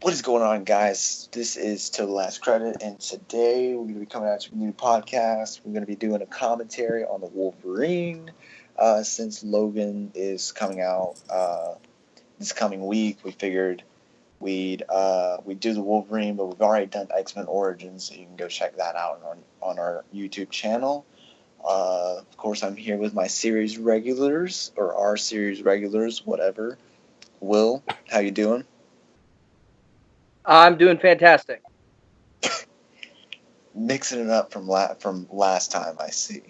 What is going on, guys? This is To the Last Credit, and today we're going to be coming out with a new podcast. We're going to be doing a commentary on the Wolverine, since Logan is coming out this coming week. We figured we'd do the Wolverine, but we've already done X-Men Origins, so you can go check that out on our YouTube channel. Of course, I'm here with my series regulars, or our series regulars, whatever. Will, how you doing? I'm doing fantastic. Mixing it up from last time, I see.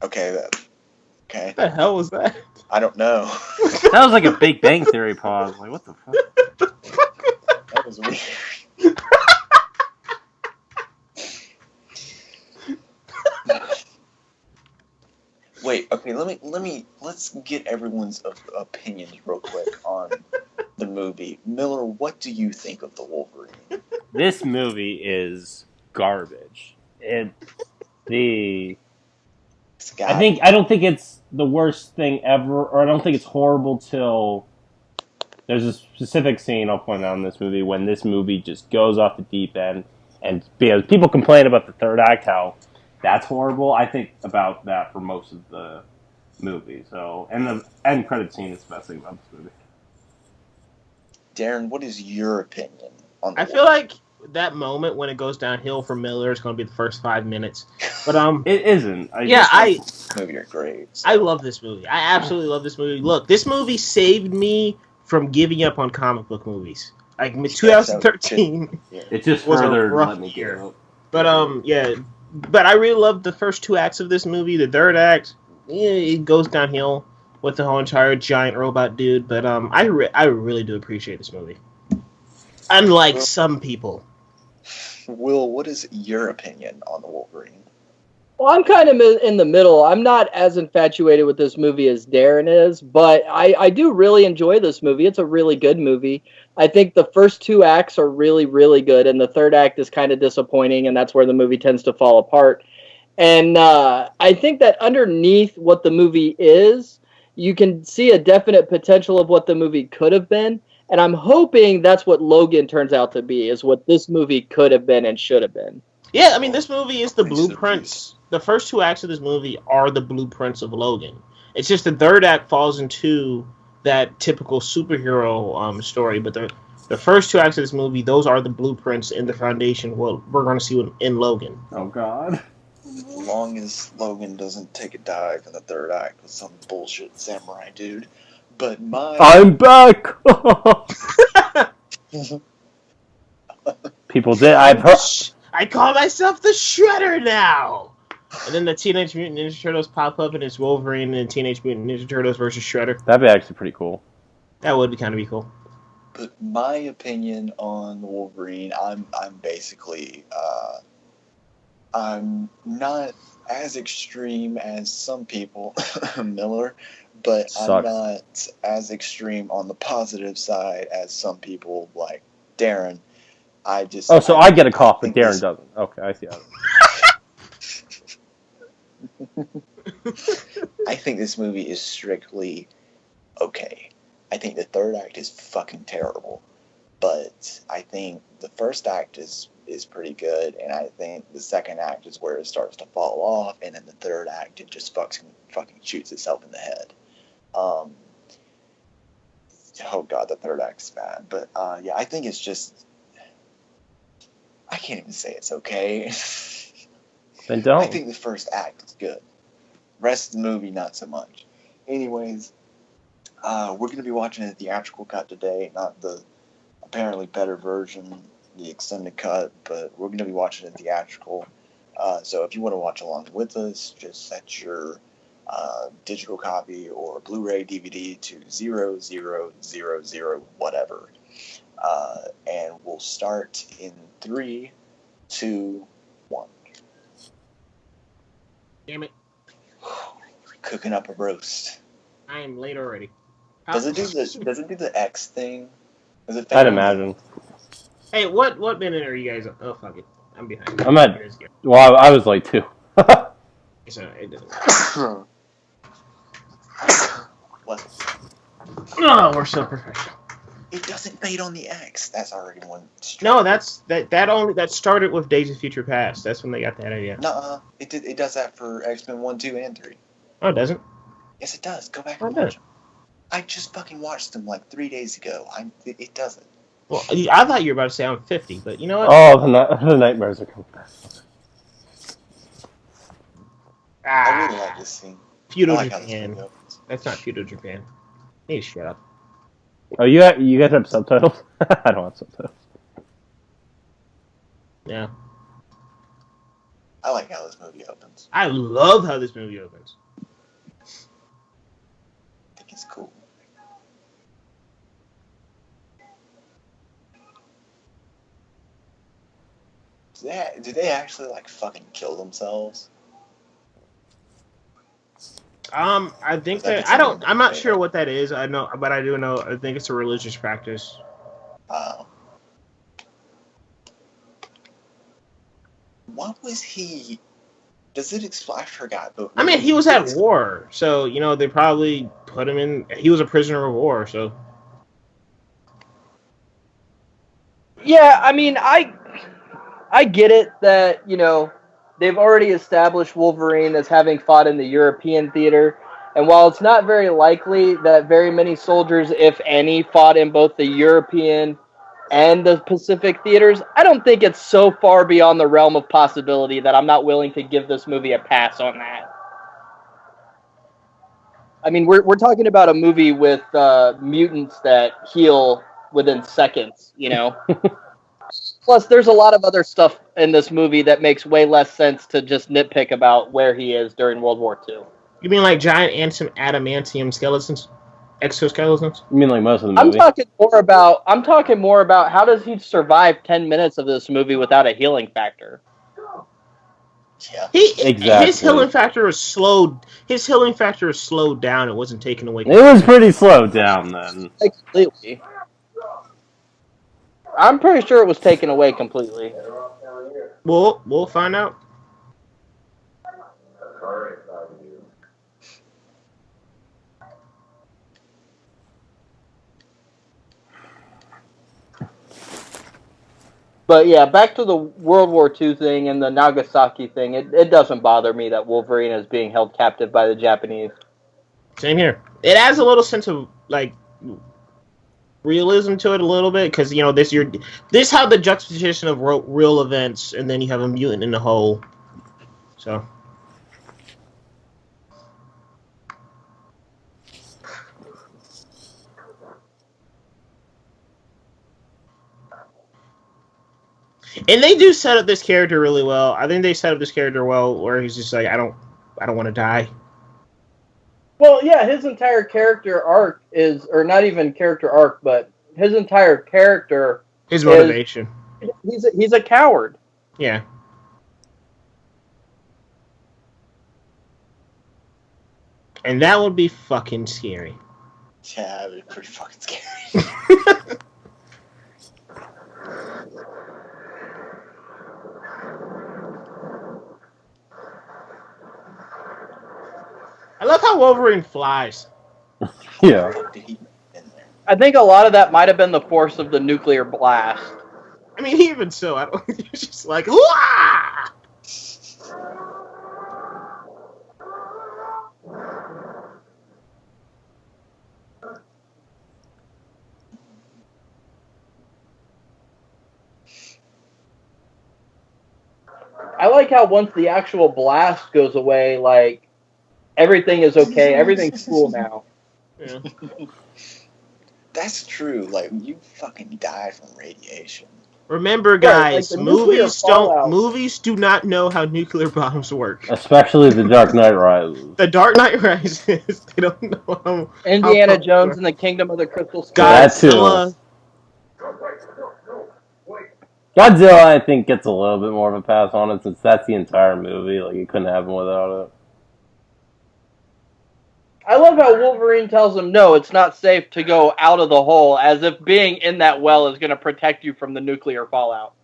Okay. What the hell was that? I don't know. That was like a Big Bang Theory pause. Like, what the fuck? That was weird. Wait, okay, let's get everyone's opinions real quick on the movie. Miller, what do you think of the Wolverine? This movie is garbage. I don't think it's the worst thing ever, or I don't think it's horrible till there's a specific scene I'll point out in this movie when this movie just goes off the deep end, and because people complain about the third act, how that's horrible. I think about that for most of the movie. So, and the end credit scene is the best thing about this movie. Darren, what is your opinion on the I feel like that moment when it goes downhill for Miller is going to be the first 5 minutes. But it isn't. Movie are great. So. I love this movie. I absolutely love this movie. Look, this movie saved me from giving up on comic book movies. Like 2013, it just was further a rough let me year. give up. But yeah. But I really loved the first 2 acts of this movie. The third act, it goes downhill with the whole entire giant robot dude. But I really do appreciate this movie. Unlike some people. Will, what is your opinion on the Wolverine? Well, I'm kind of in the middle. I'm not as infatuated with this movie as Darren is, but I do really enjoy this movie. It's a really good movie. I think the first 2 acts are really, really good, and the third act is kind of disappointing, and that's where the movie tends to fall apart. And I think that underneath what the movie is, you can see a definite potential of what the movie could have been, and I'm hoping that's what Logan turns out to be, is what this movie could have been and should have been. Yeah, I mean, this movie is the blueprints. The first 2 acts of this movie are the blueprints of Logan. It's just the third act falls into that typical superhero story, but the first 2 acts of this movie, those are the blueprints and the foundation what we're going to see in Logan. Oh, God. As long as Logan doesn't take a dive in the third act with some bullshit samurai dude. But I'm back! People did. I've heard... I call myself the Shredder now! And then the Teenage Mutant Ninja Turtles pop up and it's Wolverine and Teenage Mutant Ninja Turtles versus Shredder. That'd be actually pretty cool. That would kind of be cool. But my opinion on the Wolverine, I'm basically, I'm not as extreme as some people, Miller, but Sucks. I'm not as extreme on the positive side as some people like Darren. I get a cough, but Darren doesn't. Okay, I see how. I think this movie is strictly okay. I think the third act is fucking terrible, but I think the first act is pretty good, and I think the second act is where it starts to fall off, and then the third act it just fucking shoots itself in the head. Oh god, the third act is bad, but yeah, I think it's just I can't even say it's okay. Then don't. I think the first act is good. Rest of the movie, not so much. Anyways, we're going to be watching the theatrical cut today, not the apparently better version, the extended cut, but we're going to be watching the theatrical. So if you want to watch along with us, just set your digital copy or Blu-ray DVD to 0000 whatever. And we'll start in 3, 2, 1. Damn it. Cooking up a roast. I am late already. Does it do the X thing? I'd imagine. Hey, what minute are you guys on? Oh, fuck it. I'm behind. I'm at... Well, I was late, too. So, it doesn't matter. What? No, we're so professional. It doesn't fade on the X. That's already one. No, that started with Days of Future Past. That's when they got that idea. Nuh-uh. It does that for X-Men 1, 2, and 3. Oh, it doesn't? Yes, it does. Go back Oh, and it watch does. them. I just fucking watched them like 3 days ago. It doesn't. Well, I thought you were about to say I'm 50, but you know what? Oh, the nightmares are coming back. I really like this scene. Feudal I like how this Japan. movie opens. That's not feudal Japan. You need to shut up. Oh, you guys have subtitles? I don't have subtitles. Yeah. I like how this movie opens. I love how this movie opens. I think it's cool. Did they actually like fucking kill themselves? I think that I'm not sure what that is. I know, but I do know. I think it's a religious practice. What was he? Does it explain? I forgot. But I mean, he was at war, so they probably put him in. He was a prisoner of war, so. Yeah, I mean, I get it that, they've already established Wolverine as having fought in the European theater, and while it's not very likely that very many soldiers, if any, fought in both the European and the Pacific theaters, I don't think it's so far beyond the realm of possibility that I'm not willing to give this movie a pass on that. I mean, we're talking about a movie with mutants that heal within seconds, Plus, there's a lot of other stuff in this movie that makes way less sense to just nitpick about where he is during World War II. You mean like giant adamantium skeletons? Exoskeletons? You mean like most of the movie? I'm talking more about how does he survive 10 minutes of this movie without a healing factor? Yeah. Exactly. His healing factor is slowed. His healing factor is slowed down. It wasn't taken away. It was pretty slowed down then. Completely. I'm pretty sure it was taken away completely. We'll find out. But yeah, back to the World War II thing and the Nagasaki thing. It doesn't bother me that Wolverine is being held captive by the Japanese. Same here. It adds a little sense of like realism to it a little bit because this how the juxtaposition of real events, and then you have a mutant in the hole. So. And they do set up this character really well. I think they set up this character well, where he's just like, I don't want to die. Well, yeah, his entire character arc is, or not even character arc, but his entire character, his motivation. He's a coward. Yeah. And that would be fucking scary. Yeah, that would be pretty fucking scary. I love how Wolverine flies. Yeah. I think a lot of that might have been the force of the nuclear blast. I mean, even so, I don't. It's just like, wah! I like how once the actual blast goes away, like, everything is okay. Everything's cool now. Yeah. That's true. Like, you fucking die from radiation. Remember, guys, like movies do not know how nuclear bombs work. Especially The Dark Knight Rises. The Dark Knight Rises. They don't know how. Indiana Jones and the Kingdom of the Crystal Skull. Godzilla. Godzilla, I think, gets a little bit more of a pass on it since that's the entire movie. Like, you couldn't have him without it. I love how Wolverine tells him, no, it's not safe to go out of the hole, as if being in that well is going to protect you from the nuclear fallout.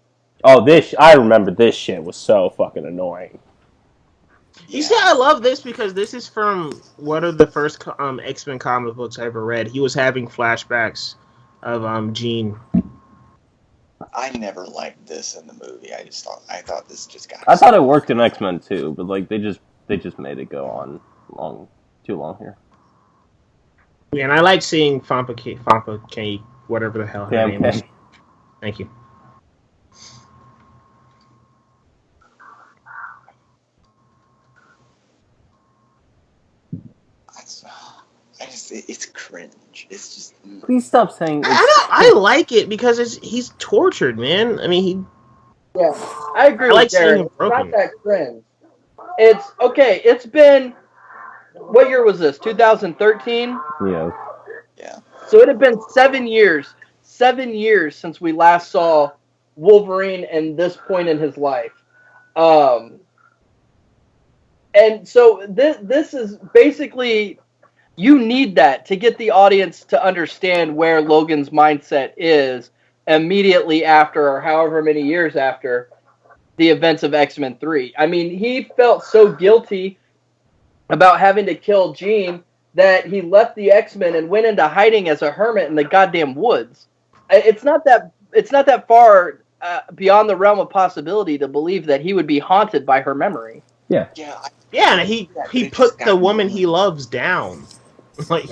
Oh, I remember this shit was so fucking annoying. You see, I love this because this is from one of the first X-Men comic books I ever read. He was having flashbacks of Jean. I never liked this in the movie. I thought this just got. I thought it worked in X-Men too, but like they just made it go on too long here. Yeah, and I like seeing Fampa K, whatever the hell her name is. Thank you. It's cringe. It's just. Please stop saying. I like it because he's tortured, man. I mean, Yeah, I agree with Darren. It's not that cringe. It's okay. It's been. What year was this? 2013. Yeah. Yeah. So it had been 7 years. 7 years since we last saw Wolverine and this point in his life. And so this is basically, you need that to get the audience to understand where Logan's mindset is immediately after, or however many years after, the events of X-Men 3. I mean, he felt so guilty about having to kill Jean that he left the X-Men and went into hiding as a hermit in the goddamn woods. It's not that far beyond the realm of possibility to believe that he would be haunted by her memory. Yeah. Yeah, and he put the woman he loves down. Like,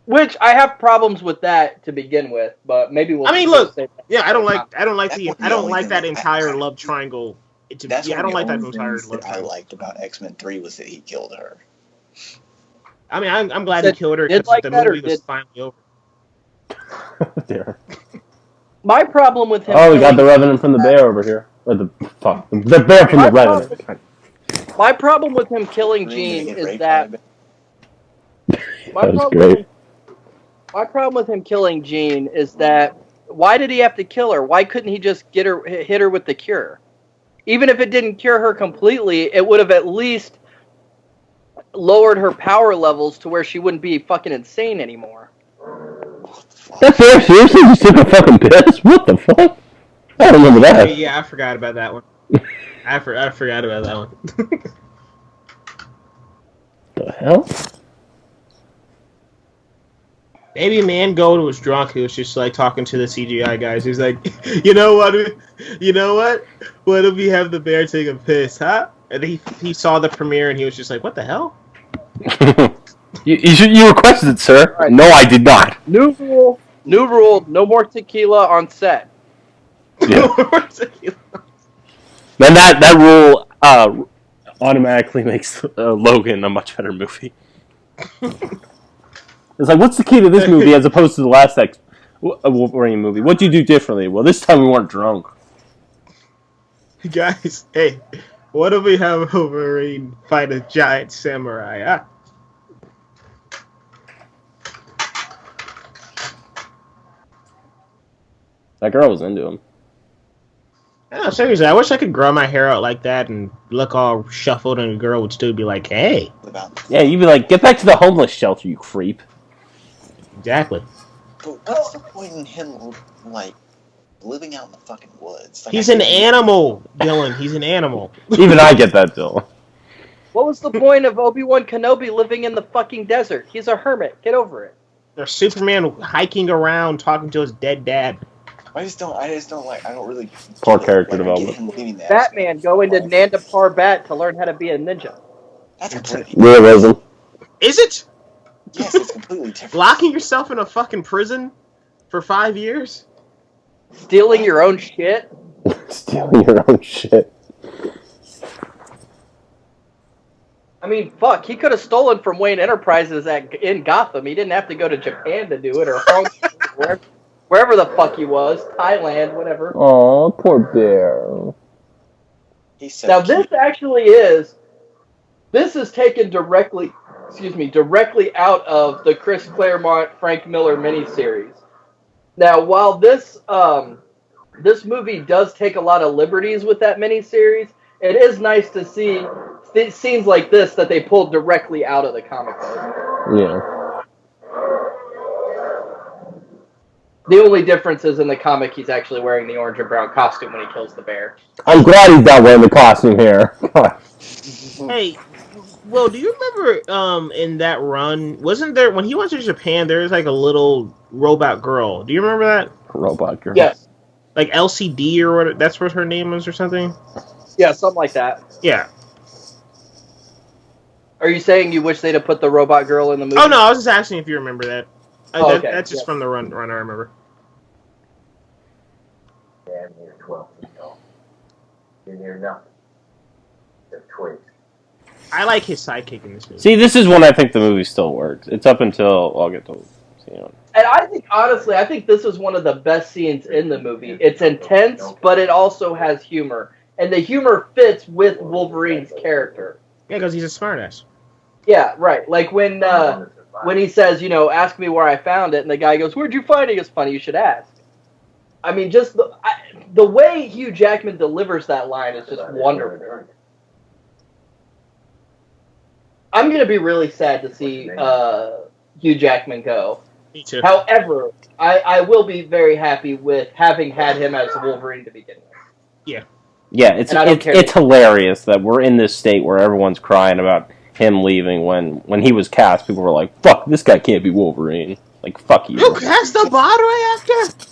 which I have problems with that to begin with, but maybe we'll. I mean, look, yeah, I don't like that entire love triangle. I don't like that entire love triangle. I liked about X-Men 3 was that he killed her. I mean, I'm glad he killed her because the movie was finally over. Yeah. My problem with him. Oh, we got the Revenant from the Bear over here, or the Bear from the Revenant. My problem with him killing Jean is that. That was great. My problem with him killing Jean is that why did he have to kill her? Why couldn't he just hit her with the cure? Even if it didn't cure her completely, it would have at least lowered her power levels to where she wouldn't be fucking insane anymore. That Bear seriously just took a fucking piss? What the fuck? I don't remember that. Yeah, I forgot about that one. I forgot about that one. The hell? Maybe Mangold was drunk. He was just like talking to the CGI guys. He's like, you know what? What if we have the bear take a piss, huh? And he saw the premiere and he was just like, what the hell? You requested it, sir. Right. No, I did not. New rule. No more tequila on set. Yeah. No more tequila. Then that rule automatically makes Logan a much better movie. It's like, what's the key to this movie as opposed to the last Wolverine movie? What'd you do differently? Well, this time we weren't drunk. Guys, hey, what if we have Wolverine fight a giant samurai, huh? That girl was into him. No, seriously, I wish I could grow my hair out like that and look all shuffled and a girl would still be like, hey. Yeah, you'd be like, get back to the homeless shelter, you creep. Exactly. But what's the point in him, like, living out in the fucking woods? Like, he's an animal, Dylan. He's an animal. Even I get that, Dylan. What was the point of Obi-Wan Kenobi living in the fucking desert? He's a hermit. Get over it. There's Superman hiking around talking to his dead dad. I don't really... Poor character development. Batman going to Nanda Parbat to learn how to be a ninja. That's completely realism. Is it? Yes, it's completely different. Locking yourself in a fucking prison for 5 years? Stealing your own shit? Stealing your own shit. I mean, fuck, he could have stolen from Wayne Enterprises in Gotham. He didn't have to go to Japan to do it, or Hong Kong, wherever the fuck he was. Thailand, whatever. Aw, poor bear. He's so now, cute. This is taken directly out of the Chris Claremont, Frank Miller miniseries. Now, while this movie does take a lot of liberties with that miniseries, it is nice to see scenes like this that they pulled directly out of the comic book. Yeah. The only difference is in the comic, he's actually wearing the orange and brown costume when he kills the bear. I'm glad he's not wearing the costume here. Hey, well, do you remember in that run, wasn't there when he went to Japan? There was like a little robot girl. Do you remember that? Robot girl. Yes. Like LCD or what? That's what her name was or something. Yeah, something like that. Yeah. Are you saying you wish they'd have put the robot girl in the movie? Oh no, I was just asking if you remember that. Okay. That's just from the run. I remember. Damn near 12 feet tall. You're near nothing. Except twigs. I like his sidekick in this movie. See, this is when I think the movie still works. It's up until I'll get to And I think, honestly, this is one of the best scenes in the movie. It's intense, but it also has humor. And the humor fits with Wolverine's character. Yeah, because he's a smartass. Yeah, right. Like when he says, ask me where I found it, and the guy goes, where'd you find it? It's funny, you should ask. I mean, just the way Hugh Jackman delivers that line is just wonderful. I'm going to be really sad to see Hugh Jackman go. Me too. However, I will be very happy with having had him as Wolverine to begin with. Yeah. Yeah, it's hilarious that we're in this state where everyone's crying about him leaving when he was cast. People were like, "Fuck, this guy can't be Wolverine." Like, fuck you. You cast the bot right after?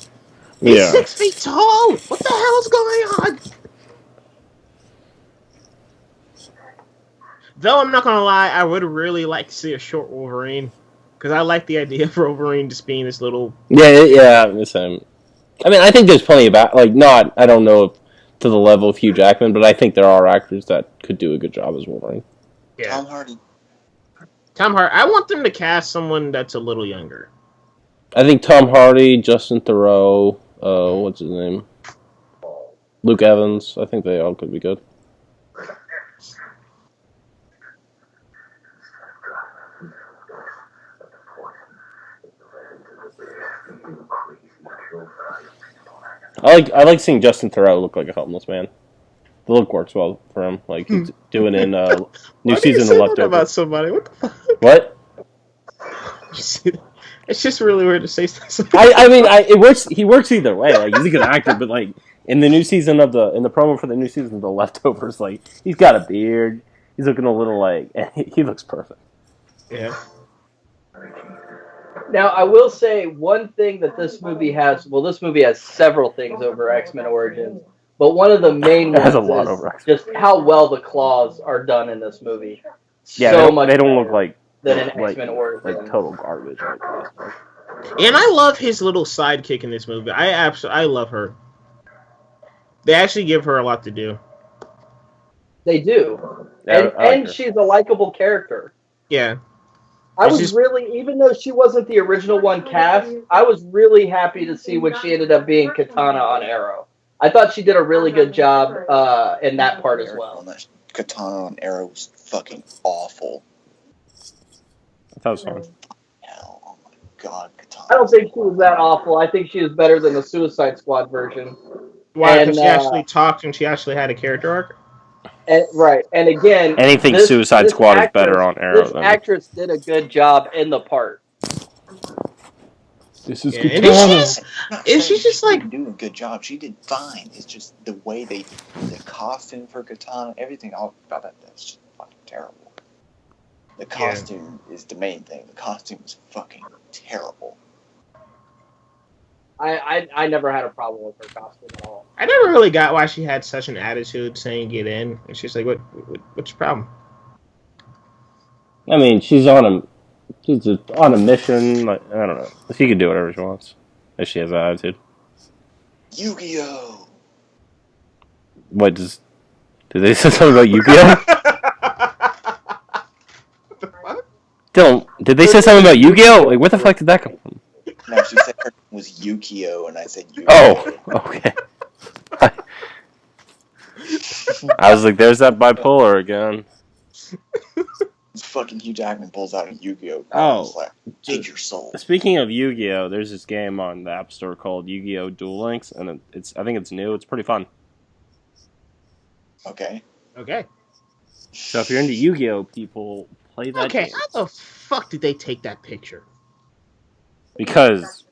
He's 6 feet tall. What the hell is going on? Though I'm not gonna lie, I would really like to see a short Wolverine because I like the idea of Wolverine just being this little. Yeah, the same. I mean, I think there's plenty of I don't know if to the level of Hugh Jackman, but I think there are actors that could do a good job as Wolverine. Yeah. Tom Hardy. I want them to cast someone that's a little younger. I think Tom Hardy, Justin Theroux, what's his name? Luke Evans. I think they all could be good. I like seeing Justin Theroux look like a homeless man. The look works well for him. Like he's doing in new season of Leftovers. About somebody? What the fuck? What? It's just really weird to say stuff. I mean, it works. He works either way. Like he's a good actor, but like in the promo for the new season of The Leftovers, like he's got a beard. He's looking a little he looks perfect. Yeah. Now, I will say one thing that this movie has. Well, this movie has several things over X-Men Origins, but one of the main ones is just how well the claws are done in this movie. Yeah, they don't look like than an X-Men Origins. Like total garbage. And I love his little sidekick in this movie. I love her. They actually give her a lot to do. They do, and she's a likable character. Yeah. I was really, even though she wasn't the original one cast, I was really happy to see when she ended up being Katana on Arrow. I thought she did a really good job in that part as well. Katana on Arrow was fucking awful. That was fun. Hell, oh my god, Katana. I don't think she was that awful. I think she was better than the Suicide Squad version. Why? Because she actually talked and she actually had a character arc? Right, and again, anything Suicide Squad is better on Arrow. This actress did a good job in the part. This is good. And she's just like doing a good job. She did fine. It's just the way the costume for Katana, everything all about that's just fucking terrible. The costume is the main thing. The costume is fucking terrible. I never had a problem with her costume at all. I never really got why she had such an attitude saying get in. And she's like, what's your problem? I mean, she's on a mission. Like, I don't know. She can do whatever she wants if she has that attitude. Yu-Gi-Oh! What did they say something about Yu-Gi-Oh? What the fuck? Dylan, did they say something about Yu-Gi-Oh? Like, where the fuck did that come from? No, she said her name was Yukio, and I said Yu-Gi-Oh! Oh, okay. I was like, there's that bipolar again. Fucking Hugh Jackman pulls out a Yu-Gi-Oh! Oh, like, take your soul. Speaking of Yu-Gi-Oh, there's this game on the App Store called Yu-Gi-Oh! Duel Links, and I think it's new. It's pretty fun. Okay. So if you're into Yu-Gi-Oh, people play that game. How the fuck did they take that picture? Because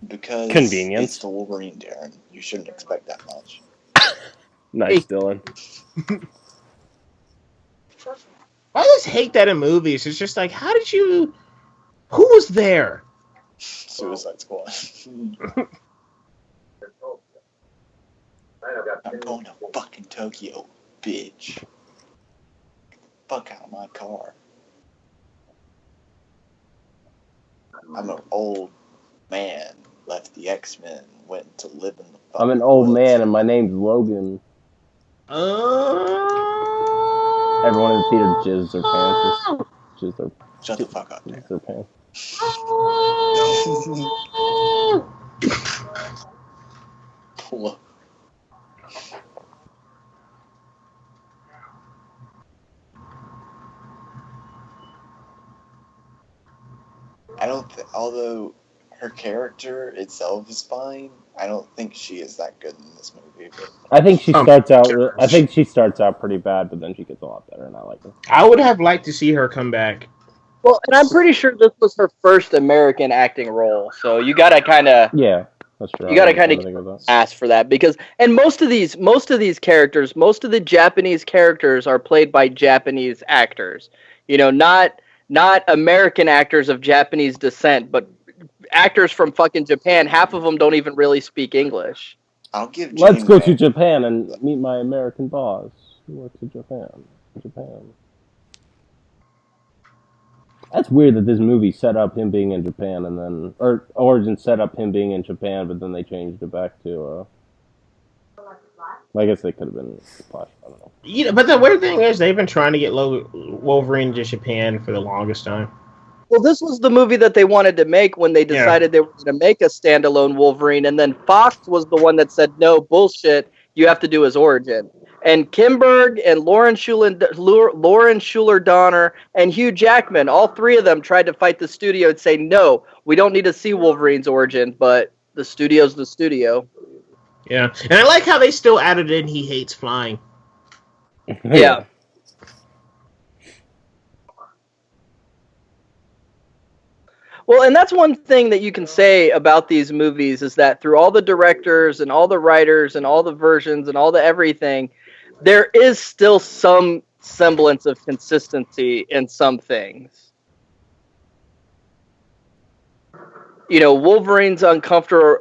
Because Convenience. it's the Wolverine, Darren. You shouldn't expect that much. Nice, Dylan. I just hate that in movies. It's just like, how did you? Who was there? Suicide Squad. I'm going to fucking Tokyo, bitch. Fuck out of my car. I'm an old man. Left the X-Men. Went to live in the fucking I'm an old woods. man, and my name's Logan. Everyone in the theater jizzed their pants. Shut the fuck up, Jizzed their pants. Look. I don't although her character itself is fine, I don't think she is that good in this movie. But I think she starts out. I think she starts out pretty bad, but then she gets a lot better, and I like her. I would have liked to see her come back. Well, and I'm pretty sure this was her first American acting role, so you gotta kind of That's true. you gotta kind of ask for that because most of these characters, most of the Japanese characters are played by Japanese actors. You know, not American actors of Japanese descent, but actors from fucking Japan. Half of them don't even really speak English. Let's go to Japan and meet my American boss who works in Japan. That's weird that this movie set up him being in Japan and then... Or Origin set up him being in Japan, but then they changed it back to... I guess they could have been Flash. I don't know. Yeah, but the weird thing is they've been trying to get Wolverine to Japan for the longest time. Well, this was the movie that they wanted to make when they decided they were going to make a standalone Wolverine, and then Fox was the one that said, no, bullshit, you have to do his origin. And Kimberg and Lauren Schuler Donner and Hugh Jackman, all three of them tried to fight the studio and say, no, we don't need to see Wolverine's origin, but the studio's the studio. Yeah, and I like how they still added in he hates flying. Yeah. Well, and that's one thing that you can say about these movies is that through all the directors and all the writers and all the versions and all the everything, there is still some semblance of consistency in some things. You know, Wolverine's uncomfortable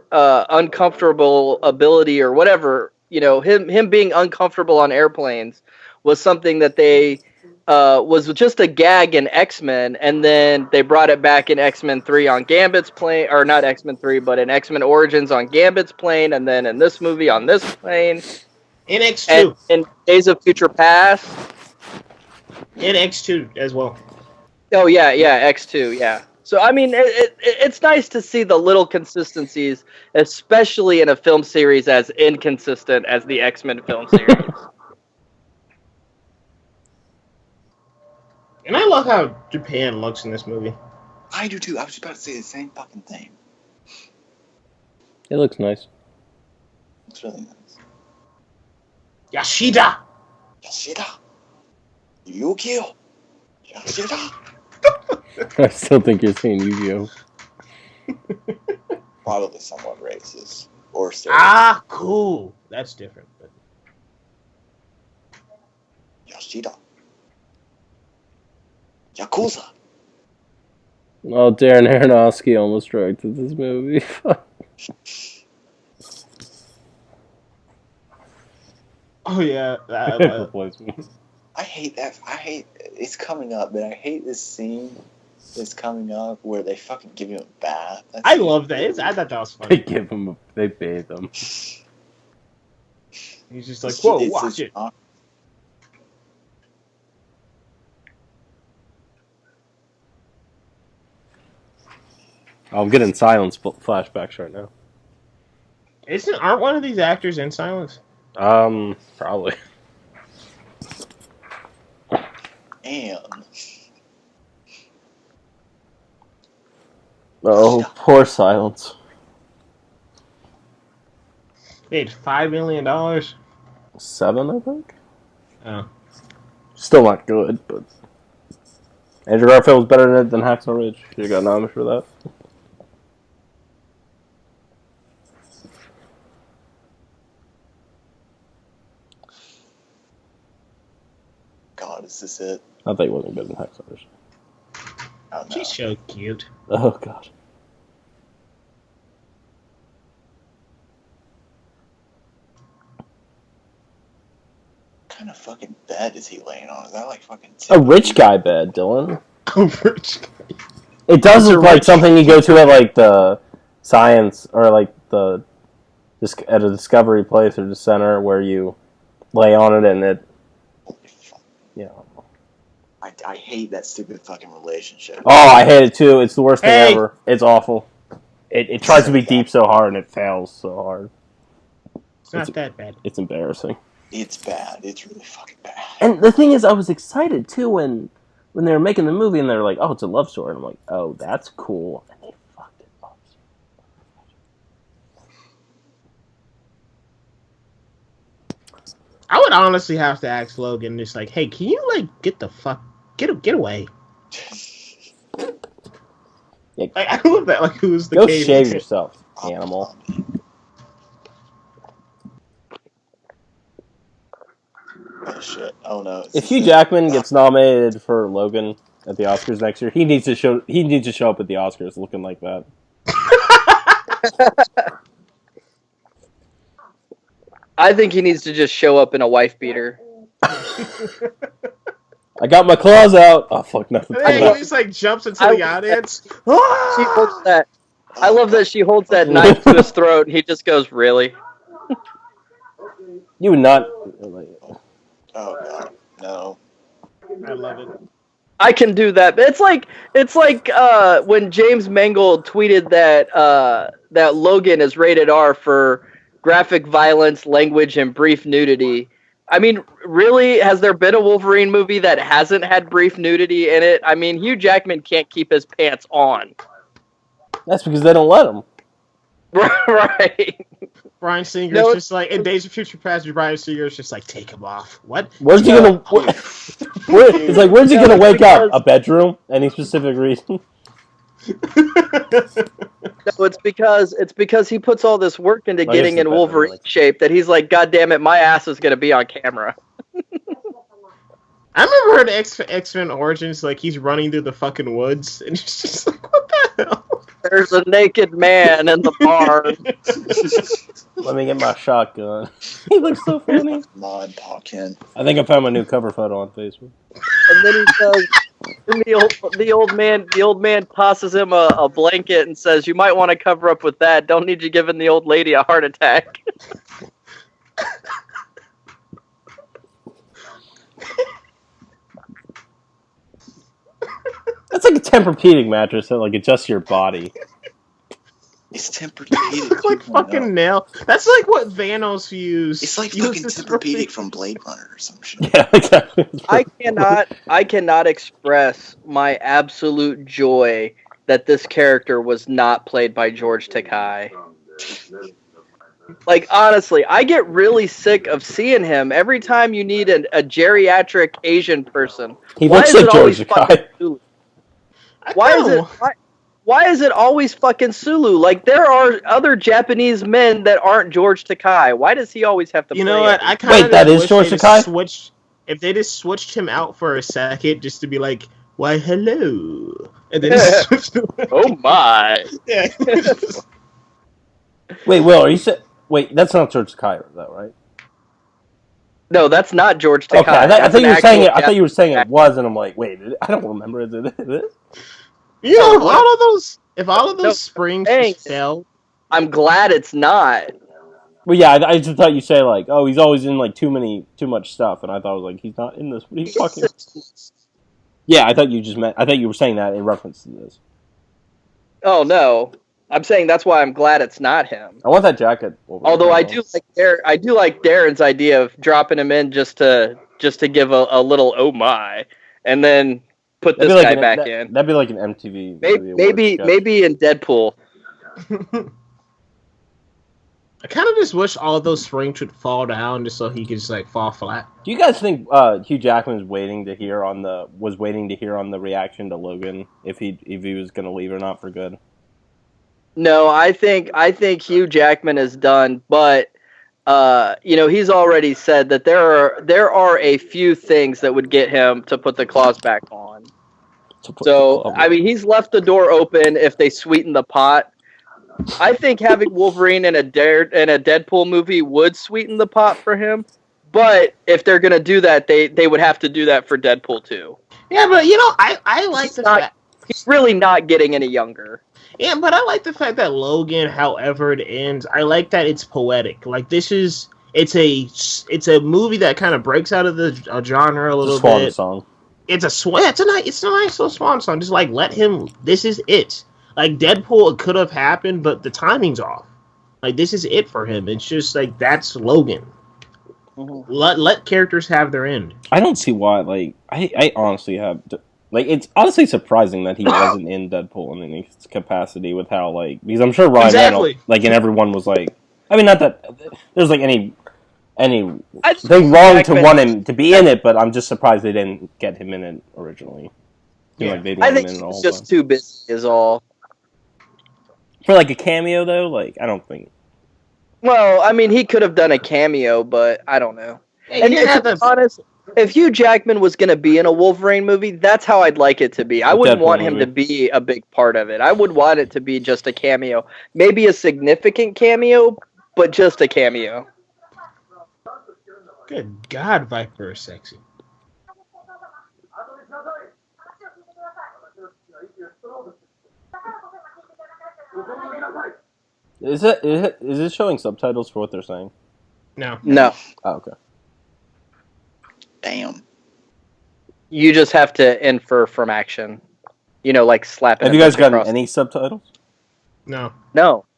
ability or whatever, you know, him being uncomfortable on airplanes was something that they was just a gag in X-Men, and then they brought it back in X-Men 3 on Gambit's plane, or not X-Men 3, but in X-Men Origins on Gambit's plane, and then in this movie on this plane. In X2. And in Days of Future Past. In X2 as well. Oh, yeah, X2, yeah. So, I mean, it's nice to see the little consistencies, especially in a film series as inconsistent as the X-Men film series. And I love how Japan looks in this movie. I do too. I was just about to say the same fucking thing. It looks nice. It's really nice. Yashida! Yukio! Yashida! I still think you're saying Yu-Gi-Oh! Probably somewhat racist. Or stereotypical. Ah, cool. That's different. But... Yashida. Yakuza. Oh, Darren Aronofsky almost directed this movie. Oh, yeah. I hate that. It's coming up, but I hate this scene that's coming up where they fucking give him a bath. I love that. I thought that was funny. They bathe him. He's just like, whoa, watch it. I'm getting Silence flashbacks right now. Aren't one of these actors in Silence? Probably. And Oh, poor Silence. Paid $5 million. 7, I think. Oh, Still not good, but Andrew Garfield was better in it than Hacksaw Ridge. You got nominated for that. Is this it? I thought he wasn't good in Hexers. Oh, no. She's so cute. Oh, God. What kind of fucking bed is he laying on? Is that like fucking... A rich guy bed, Dylan. Rich guy. It does It's a look like rich- something you go to at, like, the science, or, like, at a Discovery place or the center where you lay on it and it, you know. I hate that stupid fucking relationship. Oh, I hate it too. It's the worst thing Hey! ever. It's awful. It tries to be deep so hard and it fails so hard. It's not that bad. It's embarrassing. It's bad. It's really fucking bad. And the thing is, I was excited too when they were making the movie and they were like, "Oh, it's a love story." And I'm like, "Oh, that's cool." And they fucked it up. I would honestly have to ask Logan, just like, hey, can you like get away? Yeah. I love that. Like, who's the Go cave? shave yourself, animal. Oh shit! Oh no! If Hugh Jackman gets nominated for Logan at the Oscars next year, he needs to show up at the Oscars looking like that. I think he needs to just show up in a wife beater. I got my claws out. Oh fuck, nothing. And then he just like jumps into the audience. She holds that. I love that she holds that knife to his throat, and he just goes, "Really?" You would not. Oh god, no! I love it. I can do that. But it's like when James Mangold tweeted that Logan is rated R for graphic violence, language, and brief nudity. I mean, really, has there been a Wolverine movie that hasn't had brief nudity in it? I mean, Hugh Jackman can't keep his pants on. That's because they don't let him. Right. Bryan Singer's No, just like in Days of Future Past. Bryan Singer's just like, take him off. What? Where's he gonna? It's like, where's he gonna wake up? A bedroom? Any specific reason? No, it's because he puts all this work into I guess getting the in bedroom, Wolverine like- shape that he's like, God damn it, my ass is gonna be on camera. I remember in X-Men Origins, like he's running through the fucking woods, and he's just like, what the hell? There's a naked man in the barn. Let me get my shotgun. He looks so funny. Mod talking. I think I found my new cover photo on Facebook. And then he says, and the old man tosses him a blanket and says, "You might want to cover up with that. Don't need you giving the old lady a heart attack." That's like a Tempur-Pedic mattress that like adjusts your body. It's Tempur-Pedic. It's like fucking nail. That's like what Thanos used. It's like Used fucking this Tempur-Pedic from Blade Runner or some shit. Yeah, exactly. I cannot express my absolute joy that this character was not played by George Takei. Like, honestly, I get really sick of seeing him every time you need a geriatric Asian person. He Why looks is like it George always fucking Takei. Sulu? I Why is know. it? Why is it always fucking Sulu? Like, there are other Japanese men that aren't George Takei. Why does he always have to You play know what? it? I kind Wait, that is George Takei? If they just switched him out for a second, just to be like, "Why, hello," and then just switched him. Oh my. Yeah. Wait, Will, are you saying... Wait, that's not George Takei, though, right? No, that's not George Takei. Okay, I That's thought an you were saying it. actual I thought you were saying it was, and I'm like, wait, I don't remember. Is it? You know, what? if all of those No, springs thanks. just fell, I'm glad it's not. Well, yeah, I just thought you say like, oh, he's always in like too much stuff, and I thought it was like he's not in this. What are you talking? Yeah, I thought you were saying that in reference to this. Oh no, I'm saying that's why I'm glad it's not him. I want that jacket. Although I do like Darren's idea of dropping him in just to give a little oh my, and then put this guy back in. That'd be like an MTV. Maybe in Deadpool. I kind of just wish all of those springs would fall down just so he could just like fall flat. Do you guys think Hugh Jackman was waiting to hear on the reaction to Logan if he was going to leave or not for good? No, I think Hugh Jackman is done, but he's already said that there are a few things that would get him to put the claws back on. So, I mean, he's left the door open if they sweeten the pot. I think having Wolverine in a Deadpool movie would sweeten the pot for him. But if they're gonna do that, they would have to do that for Deadpool too. Yeah, but I like the fact he's really not getting any younger. Yeah, but I like the fact that Logan, however it ends, I like that it's poetic. Like it's a movie that kind of breaks out of the genre a little bit. Song. It's a nice little swan song. Just like let him. This is it. Like Deadpool, it could have happened, but the timing's off. Like this is it for him. It's just like that's Logan. Mm-hmm. Let characters have their end. I don't see why. Like I honestly have. Like it's honestly surprising that he wasn't in Deadpool in any capacity with how because I'm sure Ryan Reynolds and everyone was like. I mean, not that there's like any thing wrong to want him to be in it, but I'm just surprised they didn't get him in it originally. Yeah. I think he's just too busy is all. For like a cameo though, I don't think. Well, I mean, he could have done a cameo, but I don't know. Hey, and to be honest, if Hugh Jackman was going to be in a Wolverine movie, that's how I'd like it to be. I wouldn't want him to be a big part of it. I would want it to be just a cameo. Maybe a significant cameo, but just a cameo. Good God, Viper is sexy. Is it showing subtitles for what they're saying? No. Oh, okay. Damn. You just have to infer from action. Like slapping. Have you guys gotten any subtitles? No.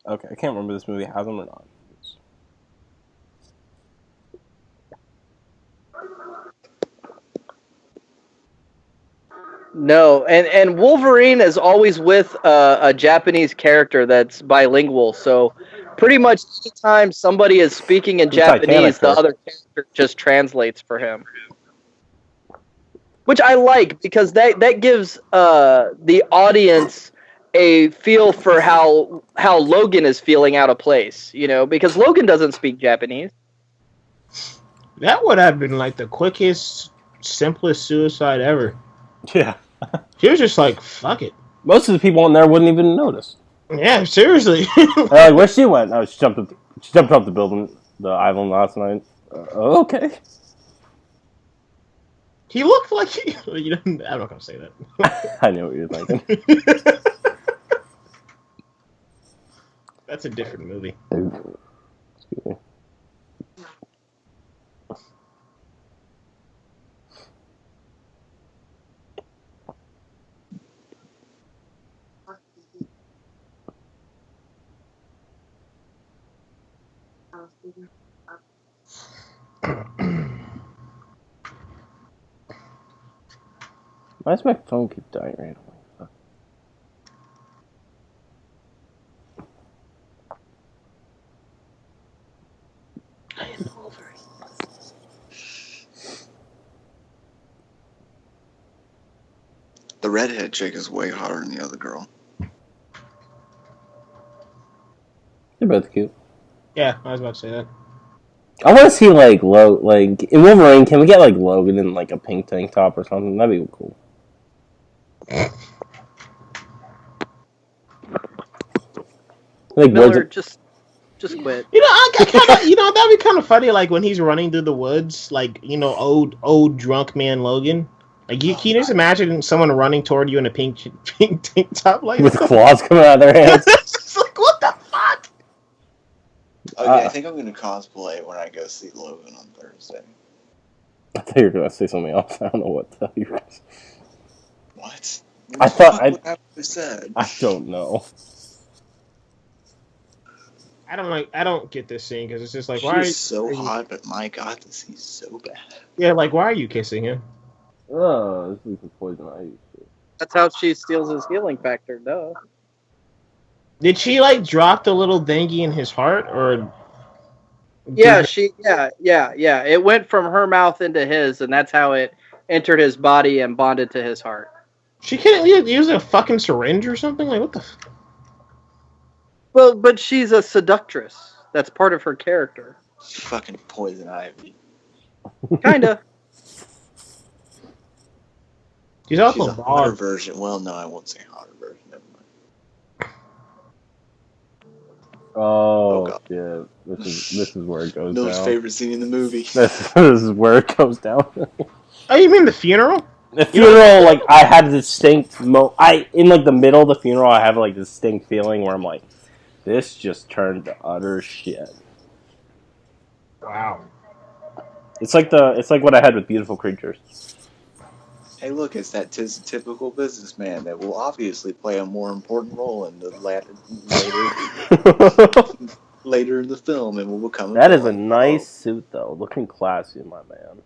Okay, I can't remember this movie has them or not. No, and Wolverine is always with a Japanese character that's bilingual, so pretty much anytime somebody is speaking in Japanese, the other character just translates for him. Which I like, because that gives the audience a feel for how Logan is feeling out of place, because Logan doesn't speak Japanese. That would have been like the quickest, simplest suicide ever. Yeah. She was just like, fuck it. Most of the people in there wouldn't even notice. Yeah, seriously. Where she went? Oh, she jumped up the building, the island last night. Okay. He looked like I'm not gonna say that. I know what you're thinking. That's a different movie. Excuse me. Why does my phone keep dying randomly? I am the Wolverine. The redhead chick is way hotter than the other girl. They're both cute. Yeah, I was about to say that. I want to see in Wolverine. Can we get Logan in a pink tank top or something? That'd be cool. Miller, just quit. I kind of, that'd be kind of funny. When he's running through the woods, old drunk man Logan. Can you just imagine someone running toward you in a pink tank top with claws coming out of their hands? It's what the fuck? Oh yeah, I think I'm gonna cosplay when I go see Logan on Thursday. I thought you were gonna say something else. I don't know what the hell you were. What? I thought I said. I don't know. I don't get this scene because it's just like, why are you so hot? But my God, this he's so bad. Yeah, why are you kissing him? Oh, this is poison ivy. That's how she steals his healing factor, duh. Did she drop the little thingy in his heart, or? Yeah, yeah. It went from her mouth into his, and that's how it entered his body and bonded to his heart. She can't use a fucking syringe or something? What the? Well, but she's a seductress. That's part of her character. Fucking Poison Ivy. Kinda. She's also She's a hotter bald. version. Well, no, I won't say hotter version. Never mind. Oh, God. shit. This is where it goes Miller's down. favorite scene in the movie. This is where it goes down. Oh, you mean the funeral? The funeral, like, I had a distinct in, like, the middle of the funeral, I have, like, this distinct feeling where I'm like, this just turned to utter shit. Wow. It's like what I had with Beautiful Creatures. Hey, look, it's that typical businessman that will obviously play a more important role in the later in the film and will become. That is a nice suit, though. Looking classy, my man.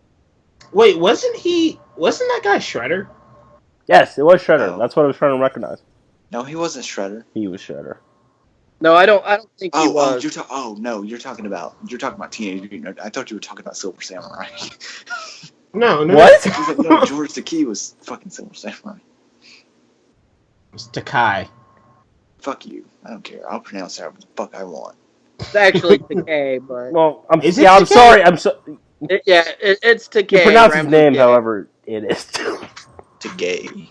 Wait, wasn't that guy Shredder? Yes, it was Shredder. Oh. That's what I was trying to recognize. No, he wasn't Shredder. He was Shredder. No, I don't think he was. You're talking about Teenage Mutant. I thought you were talking about Silver Samurai. No. What? He's like, no, George Takei was fucking Silver Samurai. It's Takai. Fuck you. I don't care. I'll pronounce it however the fuck I want. It's actually Takei, but Well, I'm Is it I'm Takei? sorry. it's Takei. You pronounce his Rambo name, Takei. however it is. Takei.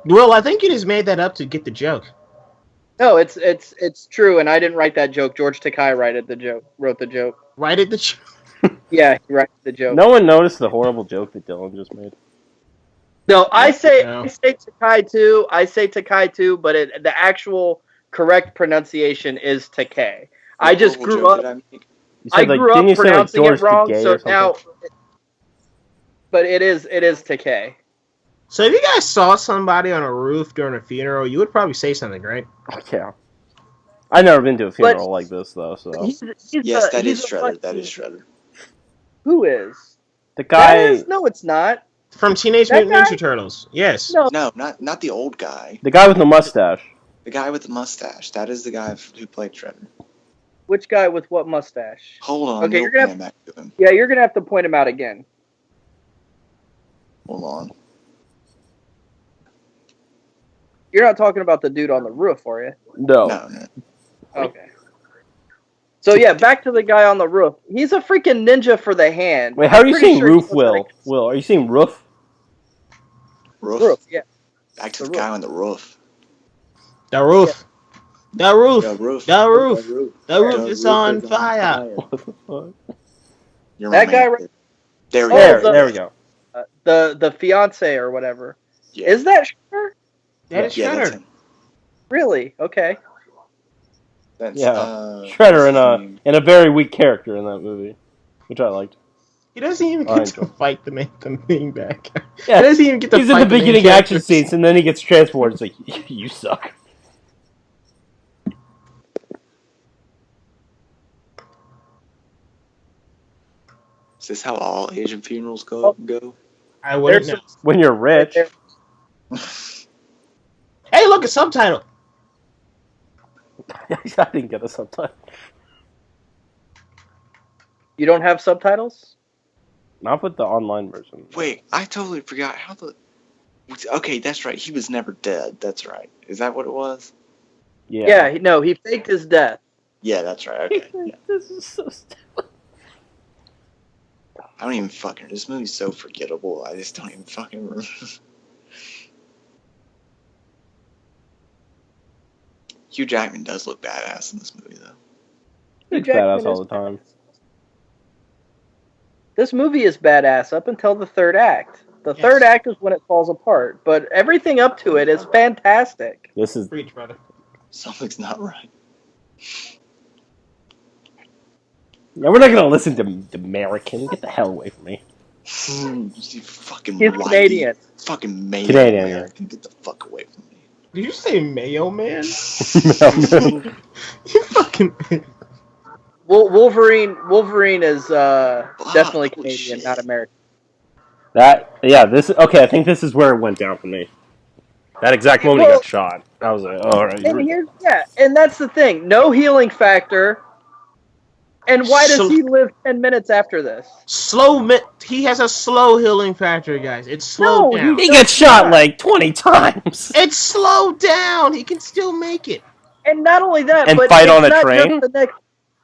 Well, I think you just made that up to get the joke. No, it's true, and I didn't write that joke. George Takei wrote the joke. Right at the joke. Yeah, he wrote the joke. No one noticed the horrible joke that Dylan just made. No, I say No. Takei too. I say Takei too, but the actual correct pronunciation is Takei. I just grew up. You I said, like, grew didn't up you say, like, pronouncing George it wrong, Takei so or something? now. But it is Takei. So if you guys saw somebody on a roof during a funeral, you would probably say something, right? Yeah. I've never been to a funeral like this, though, so. Yes, that is he's a Shredder. fucking- That is Shredder. Who is? The guy... That is? No, it's not. From Teenage That Mutant guy? Ninja Turtles. Yes. No. No, not the old guy. The guy with the mustache. The guy with the mustache. That is the guy who played Shredder. Which guy with what mustache? Hold on. Okay, we'll you're gonna pan back to him. Yeah, you're gonna have to point him out again. Hold on. You're not talking about the dude on the roof, are you? No. No. Okay. So yeah, back to the guy on the roof. He's a freaking ninja for the hand. Wait, how are you Pretty saying sure he roof, looks Will? like- Will, are you saying roof? Roof. Yeah. Back to The the guy on the roof. The roof. The roof. The roof. The roof. The roof. The roof is on fire. What the fuck? You're That my guy man. right- There we Oh, go. There we go. The fiance or whatever. Yeah. Is that sure? That is Yeah, that's Shredder. him. Really? Okay. That's, Yeah. Shredder and a very weak character in that movie, which I liked. He doesn't even I get to enjoy- fight the main bad guy. Yeah. He doesn't even get to He's in fight the main beginning action characters. scenes, and then he gets transported. It's like, you suck. Is this how all Asian funerals go? I wouldn't There's know. When you're rich. There- Hey, look, a subtitle. I didn't get a subtitle. You don't have subtitles? Not with the online version. Wait, I totally forgot how the. Okay, that's right. He was never dead. That's right. Is that what it was? Yeah. He faked his death. Yeah, that's right. Okay. Yeah. This is so stupid. I don't even fucking. This movie's so forgettable. I just don't even fucking remember. Hugh Jackman does look badass in this movie, though. He's Jackman badass is all the time. This movie is badass up until the third act. The third act is when it falls apart, but everything up to it is fantastic. This is Preach, brother. Something's not right. Yeah, we're not gonna listen to American. Get the hell away from me. You fucking He's whitey. Canadian. Fucking Mayo Canadian, yeah. American. Get the fuck away from me. Did you say Mayo Man? No. You fucking. Wolverine is definitely Canadian, shit. not American. Okay, I think this is where it went down for me. That exact moment he got shot. I was like, oh, all right. And that's the thing. No healing factor. And why does he live 10 minutes after this? He has a slow healing factor, guys. It's slowed down. He gets shot like 20 times. It's slowed down. He can still make it. And not only that, And but fight it's on a not train? just the next.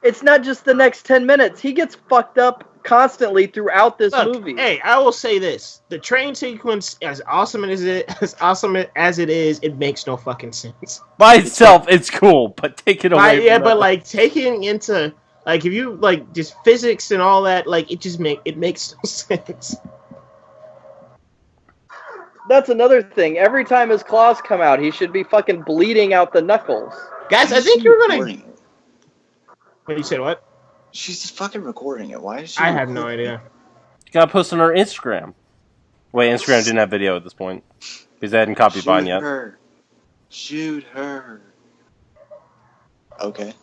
It's not just the next 10 minutes. He gets fucked up constantly throughout this movie. Hey, I will say this: the train sequence, as awesome as it is, it makes no fucking sense. By itself, it's cool, but take it away. But like taking into like if you like just physics and all that, like it makes no sense. That's another thing. Every time his claws come out, he should be fucking bleeding out the knuckles. Guys, I think you're gonna. What you said? What? She's just fucking recording it. Why is she? I have no idea. You gotta post on our Instagram. Wait, Instagram didn't have video at this point because they hadn't copied mine yet. Shoot her. Okay.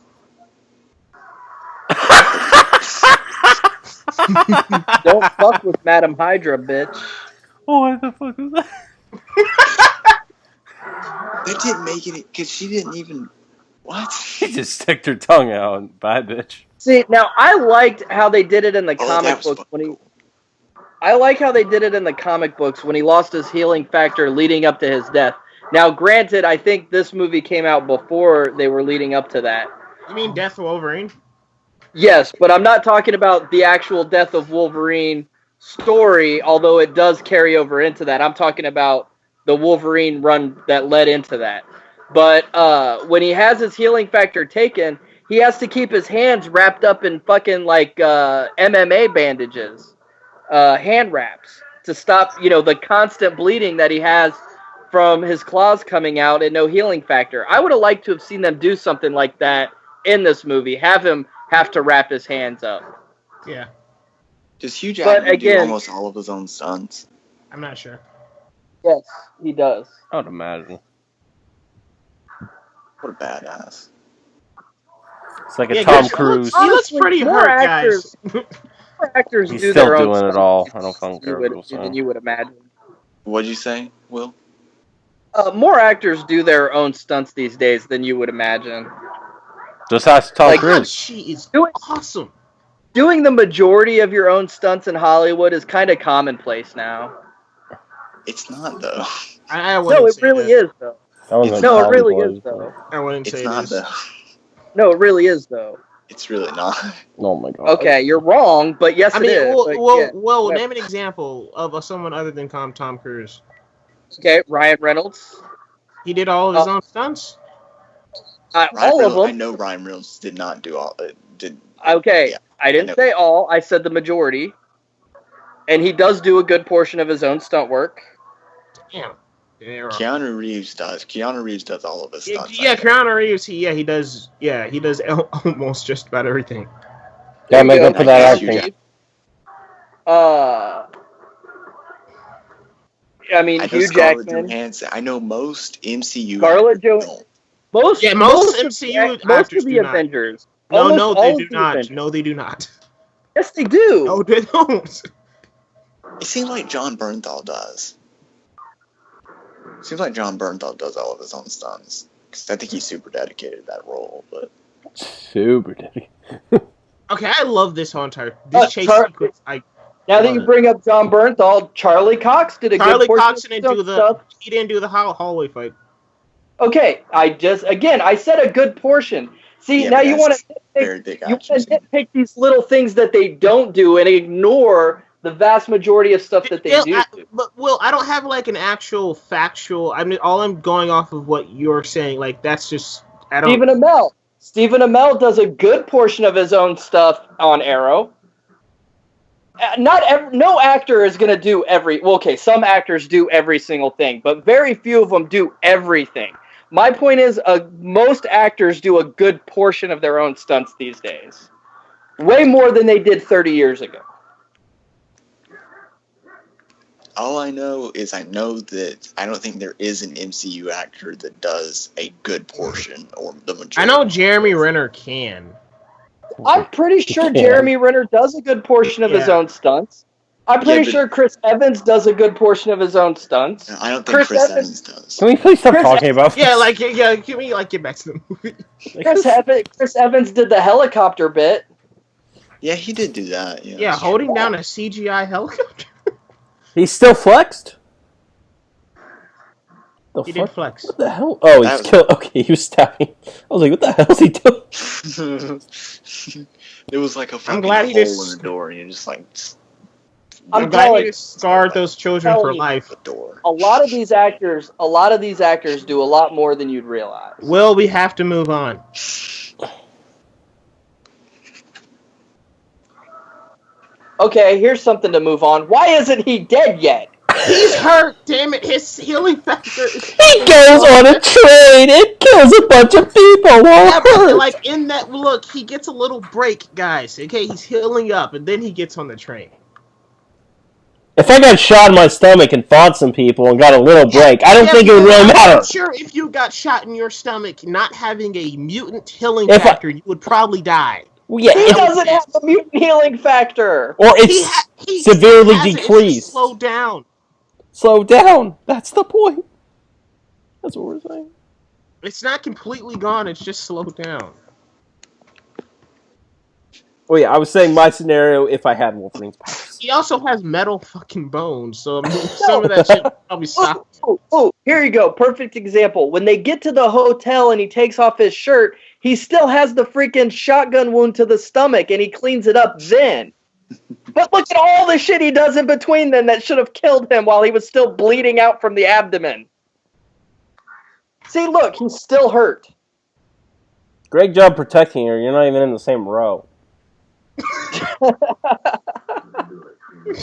Don't fuck with Madam Hydra, bitch. Oh, what the fuck was that? That didn't make it because she didn't even. What? She just sticked her tongue out. Bye, bitch. See, now I liked how they did it in the comic books when he. I like how they did it in the comic books when he lost his healing factor leading up to his death. Now, granted, I think this movie came out before they were leading up to that. You mean Death of Wolverine? Yes, but I'm not talking about the actual Death of Wolverine story, although it does carry over into that. I'm talking about the Wolverine run that led into that. But when he has his healing factor taken, he has to keep his hands wrapped up in fucking like MMA bandages, hand wraps, to stop, the constant bleeding that he has from his claws coming out and no healing factor. I would have liked to have seen them do something like that in this movie. Have him have to wrap his hands up. Yeah. Does Hugh Jackman do almost all of his own stunts? I'm not sure. Yes, he does. I would imagine. What a badass. It's like a Tom Cruise. He looks pretty hurt, guys. More actors He's do still their own doing it stunts all. I don't fucking care. than you would imagine. What'd you say, Will? More actors do their own stunts these days than you would imagine. Just ask Tom Cruise. She is awesome. Doing the majority of your own stunts in Hollywood is kind of commonplace now. It's not, though. No, it really is, though. No, it really is, though. I wouldn't say it's not, though. No, it really is, though. It's really not. Oh my god. Okay, you're wrong, but yes, it is. Well, name an example of someone other than Tom Cruise. Okay, Ryan Reynolds. He did all of his own stunts. All of them. I know Ryan Reynolds did not do all. Okay, yeah, I didn't say all. I said the majority. And he does do a good portion of his own stunt work. Yeah. Keanu Reeves does. Keanu Reeves does all of his stunts. Yeah, Keanu Reeves. He does. Yeah, he does almost just about everything. Yeah, make up for that acting. I mean, Hugh Jackman. I know most MCU. Scarlett Johansson. Most MCU most of the Avengers. No, they do not. No, they do not. Yes, they do. No, they don't. It seems like John Bernthal does. Seems like John Bernthal does all of his own stunts. Because I think he's super dedicated to that role. But super dedicated. Okay, I love this whole entire chase sequence. Now that you bring up John Bernthal, Charlie Cox did a good portion of stuff. He didn't do the hallway fight. Okay, I said a good portion. See, now you want to nitpick these little things that they don't do and ignore the vast majority of stuff that they do. But I don't have like an actual factual. I mean, all I'm going off of what you're saying. Like that's just Stephen Amell. Stephen Amell does a good portion of his own stuff on Arrow. No actor is going to do some actors do every single thing, but very few of them do everything. My point is, most actors do a good portion of their own stunts these days. Way more than they did 30 years ago. All I know is I know that I don't think there is an MCU actor that does a good portion or the majority. I know Jeremy Renner can. I'm pretty sure Jeremy Renner does a good portion of his own stunts. I'm pretty sure Chris Evans does a good portion of his own stunts. I don't think Chris Evans does. Can we please stop talking about this? Can we get back to the movie? Chris Evans did the helicopter bit. Yeah, he did do that. Yeah, holding down a CGI helicopter. He's still flexed? He did flex. What the hell? Oh, he's killed. Okay, he was stabbing. I was like, what the hell is he doing? There was like a fucking I'm glad he hole just- in the door, and you're just like. I'm glad he scarred those children for life. The door. A lot of these actors do a lot more than you'd realize. Will, we have to move on. Okay, here's something to move on. Why isn't he dead yet? He's hurt. Damn it! His healing factor. He goes on a train and kills a bunch of people. Yeah, but like in that look, he gets a little break, guys. Okay, he's healing up, and then he gets on the train. If I got shot in my stomach and fought some people and got a little break, I don't think it would really matter. I'm sure if you got shot in your stomach, not having a mutant healing factor, you would probably die. Well, yeah, he doesn't have a mutant healing factor. Or it's severely decreased. Slow down. Slow down. That's the point. That's what we're saying. It's not completely gone. It's just slowed down. Oh yeah, I was saying my scenario if I had Wolverine's powers. He also has metal fucking bones, so I mean, some of that shit probably stop. Oh, here you go. Perfect example. When they get to the hotel and he takes off his shirt, he still has the freaking shotgun wound to the stomach, and he cleans it up then. But look at all the shit he does in between then that should have killed him while he was still bleeding out from the abdomen. See, look, he's still hurt. Great job protecting her. You're not even in the same row.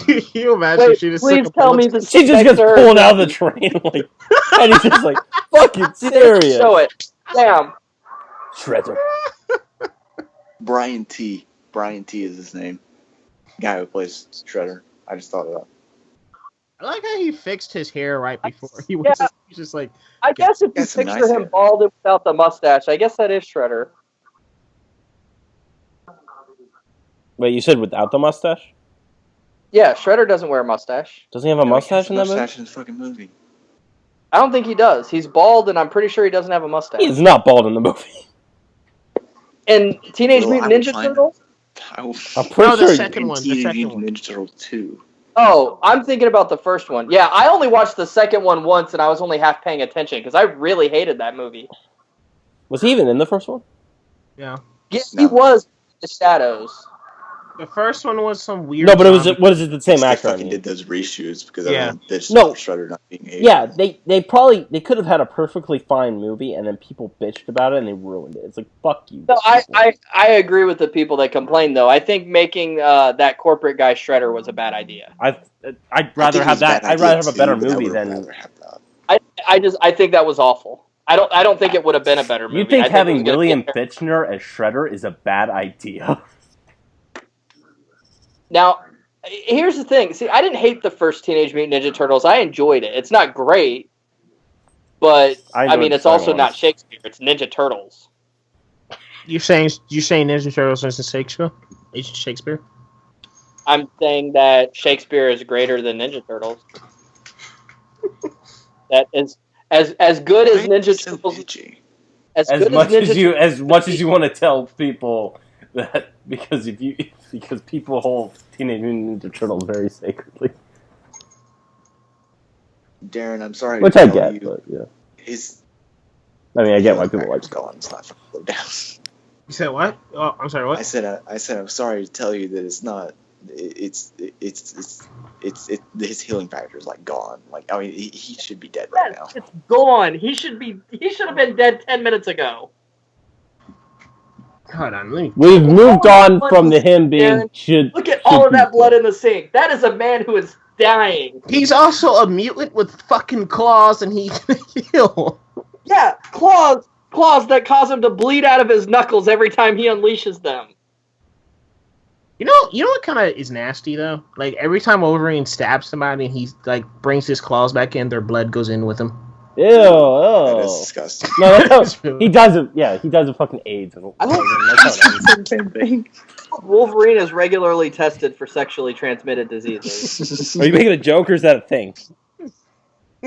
Can you imagine? Wait, She just please tell me this. She just gets pulled out of the train, like, and he's just like, fucking serious. Show it. Damn. Shredder. Brian T. Brian T. is his name. Guy who plays Shredder. I just thought of that. I like how he fixed his hair right before he was just like. I guess if you Got some picture nice him hair. bald and without the mustache, I guess that is Shredder. Wait, you said without the mustache? Yeah, Shredder doesn't wear a mustache. Doesn't he have a mustache in that movie? Mustache in this fucking movie. I don't think he does. He's bald, and I'm pretty sure he doesn't have a mustache. He's not bald in the movie. In Teenage Well, Mutant I will Ninja find Turtles? I'm pretty No, the sure. second one. The Teenage second Mutant one. Ninja Turtle 2. Oh, I'm thinking about the first one. Yeah, I only watched the second one once, and I was only half paying attention because I really hated that movie. Was he even in the first one? Yeah. Yeah, No. he was in the shadows. The first one was some weird. No, but it was. zombie- What is it? The same They actor? I fucking mean. did those reshoots because Yeah. of this No. Shredder not being able. Yeah, they probably could have had a perfectly fine movie, and then people bitched about it, and they ruined it. It's like, fuck you. No, I agree with the people that complained, though. I think making that corporate guy Shredder was a bad idea. I'd I rather think have it's a bad that. I'd rather have a idea, better too, but I movie would than. rather have that. I think that was awful. I don't think it would have been a better movie. You think I it having was gonna be William a- Fichtner as Shredder is a bad idea? Now, here's the thing. See, I didn't hate the first Teenage Mutant Ninja Turtles. I enjoyed it. It's not great, but I I enjoyed mean, the it's also second not one. Shakespeare. It's Ninja Turtles. You saying Ninja Turtles isn't Shakespeare? Isn't Shakespeare? I'm saying that Shakespeare is greater than Ninja Turtles. That is as good as Why is Ninja it so Turtles. bitchy? As As good much as Ninja as you want to tell people that because people hold Teenage Mutant Ninja Turtles very sacredly, Darren, I'm sorry. which to I tell get, you, but yeah, his I mean I get why people like factor's gone. It's not slow down. You said what? Oh, I'm sorry. What? I said I'm sorry to tell you that it's not. It's his healing factor is like gone. Like I mean, he should be dead right now. It's gone. He should have been dead 10 minutes ago. Hold on. Let me. We've moved on from him being Darren, Look at all of that blood in the sink. That is a man who is dying. He's also a mutant with fucking claws, and he can heal. Yeah, claws that cause him to bleed out of his knuckles every time he unleashes them. You know what kind of is nasty though? Like every time Wolverine stabs somebody, and he like brings his claws back in, their blood goes in with him. Ew, That is oh. disgusting. No, that's how, he does it. Yeah, he does it. Fucking AIDS. And that's how it ends. Same thing. Wolverine is regularly tested for sexually transmitted diseases. Are you making a joke or is that a thing?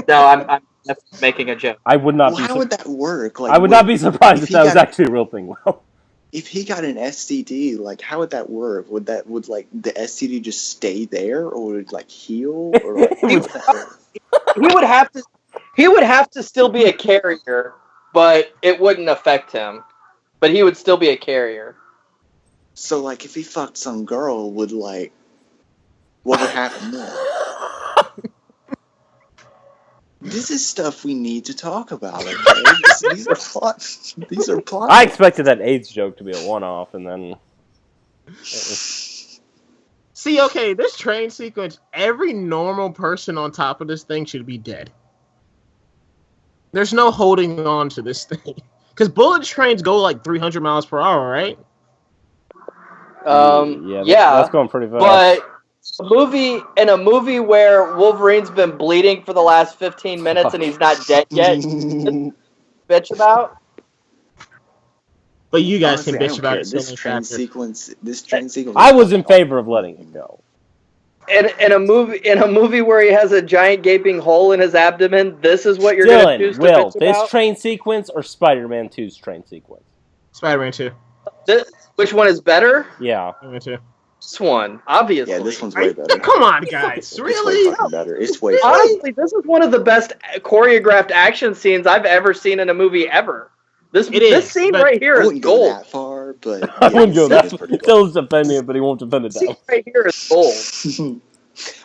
No, I'm definitely making a joke. I would not. Well, how would that work? Like, I would not be surprised if he that was got- actually a real thing. Well, if he got an STD, like how would that work? Would like the STD just stay there, or would it like heal, or like, how would that work? He would have to. He would have to still be a carrier, but it wouldn't affect him. But he would still be a carrier. So, like, if he fucked some girl, what would happen then? This is stuff we need to talk about, okay? These are plot. I expected that AIDS joke to be a one-off, and then... See, okay, this train sequence, every normal person on top of this thing should be dead. There's no holding on to this thing. Because bullet trains go like 300 miles per hour, right? That's going pretty fast. But in a movie where Wolverine's been bleeding for the last 15 minutes and he's not dead yet, bitch about. But you guys Honestly, can bitch about it. This train sequence. I was in favor of letting it go. In a movie where he has a giant gaping hole in his abdomen, this is what you're going to choose to bitch about? This train sequence or Spider-Man 2's train sequence? Spider-Man 2. Which one is better? Yeah. Spider-Man 2. This one, obviously. Yeah, this one's way better. Come on, guys. Really? It's way fucking better. It's way better. Honestly, this is one of the best choreographed action scenes I've ever seen in a movie ever. This scene right here is gold. Go that far, but I wouldn't go that far. Phil's defending it, but he won't defend it. This scene right here is gold.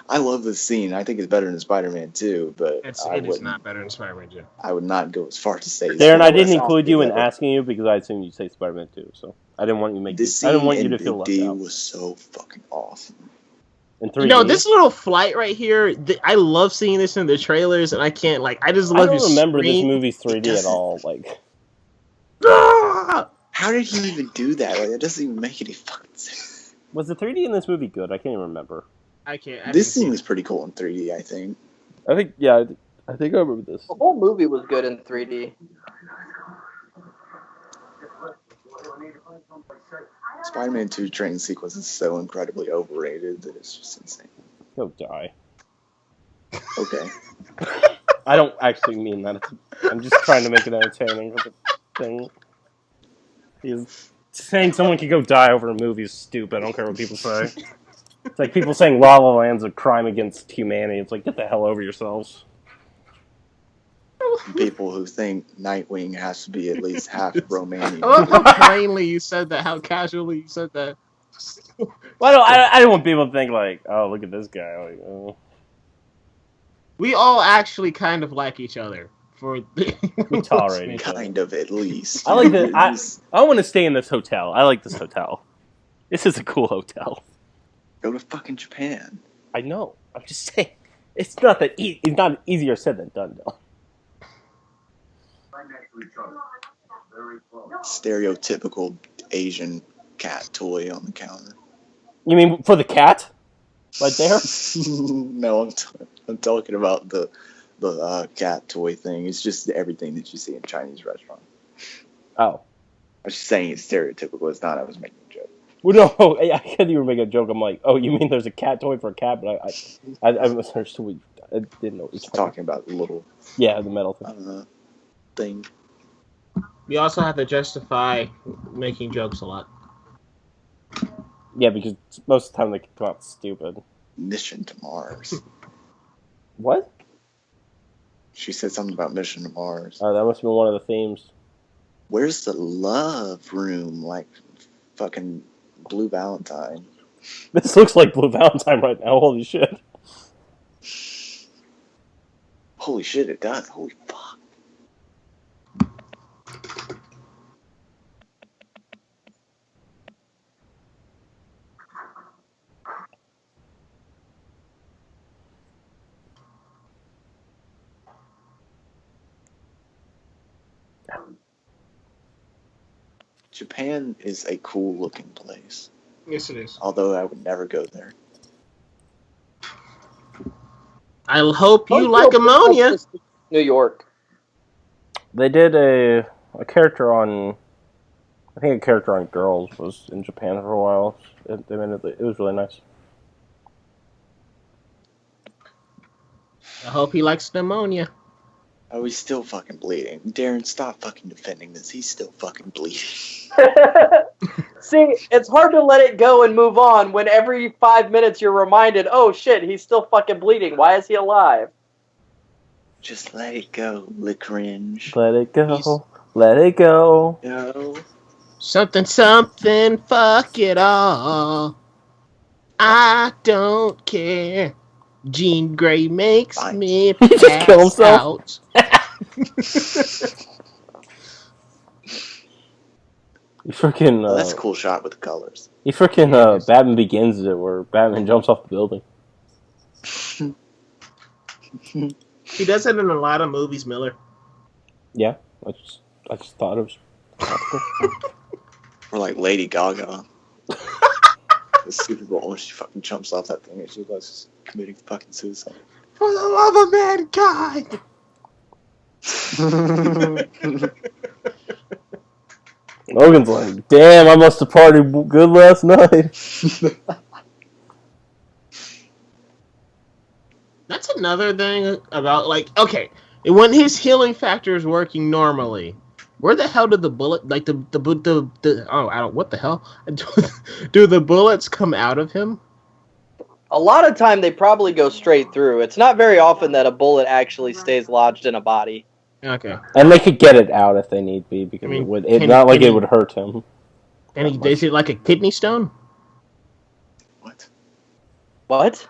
I love this scene. I think it's better than Spider-Man 2, but It is not better than Spider-Man 2. I would not go as far to say. Darren, I didn't include you in asking you because I assumed you'd say Spider-Man 2, so I didn't want you to make. This I didn't want you to in feel left 3D out. was so fucking awesome. In 3D. You know, this little flight right here, I love seeing this in the trailers, and I can't, I just love I don't remember this scream. movie's 3D at all. How did he even do that? Like, it doesn't even make any fucking sense. Was the 3D in this movie good? I can't even remember. This scene was pretty cool in 3D, I think. I think I remember this. The whole movie was good in 3D. Spider-Man 2 train sequence is so incredibly overrated that it's just insane. Go die. Okay. I don't actually mean that. I'm just trying to make it entertaining for the thing. Saying someone could go die over a movie is stupid. I don't care what people say. It's like people saying La La Land's a crime against humanity. It's like, get the hell over yourselves. People who think Nightwing has to be at least half Romanian. I love how plainly you said that, how casually you said that. Well, I don't want people to think like, oh, look at this guy. Like, oh. We all actually kind of like each other. We tolerate each other. Kind of, at least. I like that. I want to stay in this hotel. I like this hotel. This is a cool hotel. Go to fucking Japan. I know. I'm just saying. It's not that it's not easier said than done, though. Stereotypical Asian cat toy on the counter. You mean for the cat? Right there? No, I'm talking about the cat toy thing. It's just everything that you see in Chinese restaurants. Oh. I was just saying it's stereotypical. It's not. I was making a joke. Well, no, I thought you were making a joke. I'm like, oh, you mean there's a cat toy for a cat? But I misunderstood. I didn't know what you were talking about. The little... Yeah, the metal thing. Thing. We also have to justify making jokes a lot. Yeah, because most of the time they come out stupid. Mission to Mars. What? She said something about Mission to Mars. Oh, that must have been one of the themes. Where's the love room? Like fucking Blue Valentine. This looks like Blue Valentine right now. Holy shit. Holy shit, it does. Holy fuck. Japan is a cool looking place. Yes, it is. Although I would never go there. I hope you like ammonia. New York. They did a character on... I think a character on Girls was in Japan for a while. It was really nice. I hope he likes pneumonia. Oh, he's still fucking bleeding. Darren, stop fucking defending this. He's still fucking bleeding. See, it's hard to let it go and move on when every 5 minutes you're reminded, oh shit, he's still fucking bleeding. Why is he alive? Just let it go, cringe. Let it go. Let it go. No. Something, fuck it all. I don't care. Jean Grey makes Fine. me He just kill pass himself? out. You freaking. Oh, that's a cool shot with the colors. You freaking Batman Begins it, where Batman jumps off the building. He does it in a lot of movies, Miller. Yeah, I just thought it was. Or like Lady Gaga. The Super Bowl when she fucking jumps off that thing and she was committing fucking suicide. For the love of mankind. Logan's like, damn, I must have partied good last night. That's another thing about, like, okay, when his healing factor is working normally, where the hell did the bullet, like, what the hell? Do the bullets come out of him? A lot of time they probably go straight through. It's not very often that a bullet actually stays lodged in a body. Okay. And they could get it out if they need be, because it would hurt him. And is it like a kidney stone? What?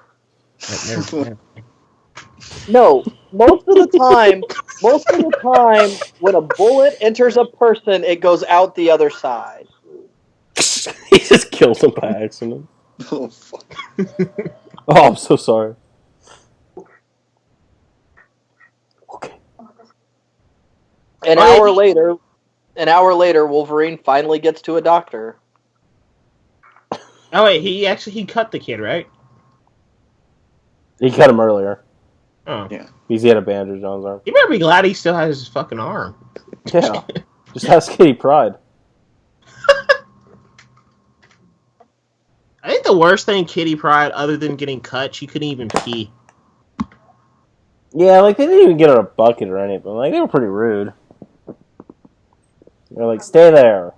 No, most of the time, when a bullet enters a person, it goes out the other side. He just killed him by accident. Oh, fuck. Oh, I'm so sorry. Okay. An hour later, Wolverine finally gets to a doctor. Oh wait, he cut the kid, right? He cut him earlier. Oh. Yeah. He had a bandage on his arm. You better be glad he still has his fucking arm. Yeah. Just ask Kitty Pryde. I think the worst thing Kitty Pryde, other than getting cut, she couldn't even pee. Yeah, like, they didn't even get her a bucket or anything. Like, they were pretty rude. They're like, stay there.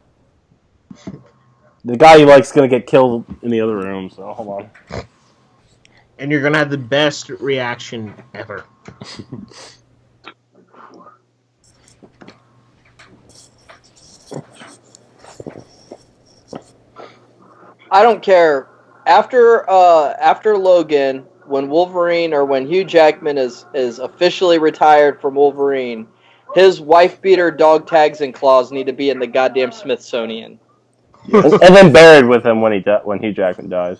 The guy you like's gonna get killed in the other room, so hold on. And you're gonna have the best reaction ever. I don't care. After Logan, when Wolverine or when Hugh Jackman is officially retired from Wolverine, his wife beater, dog tags, and claws need to be in the goddamn Smithsonian. And then buried with him when Hugh Jackman dies.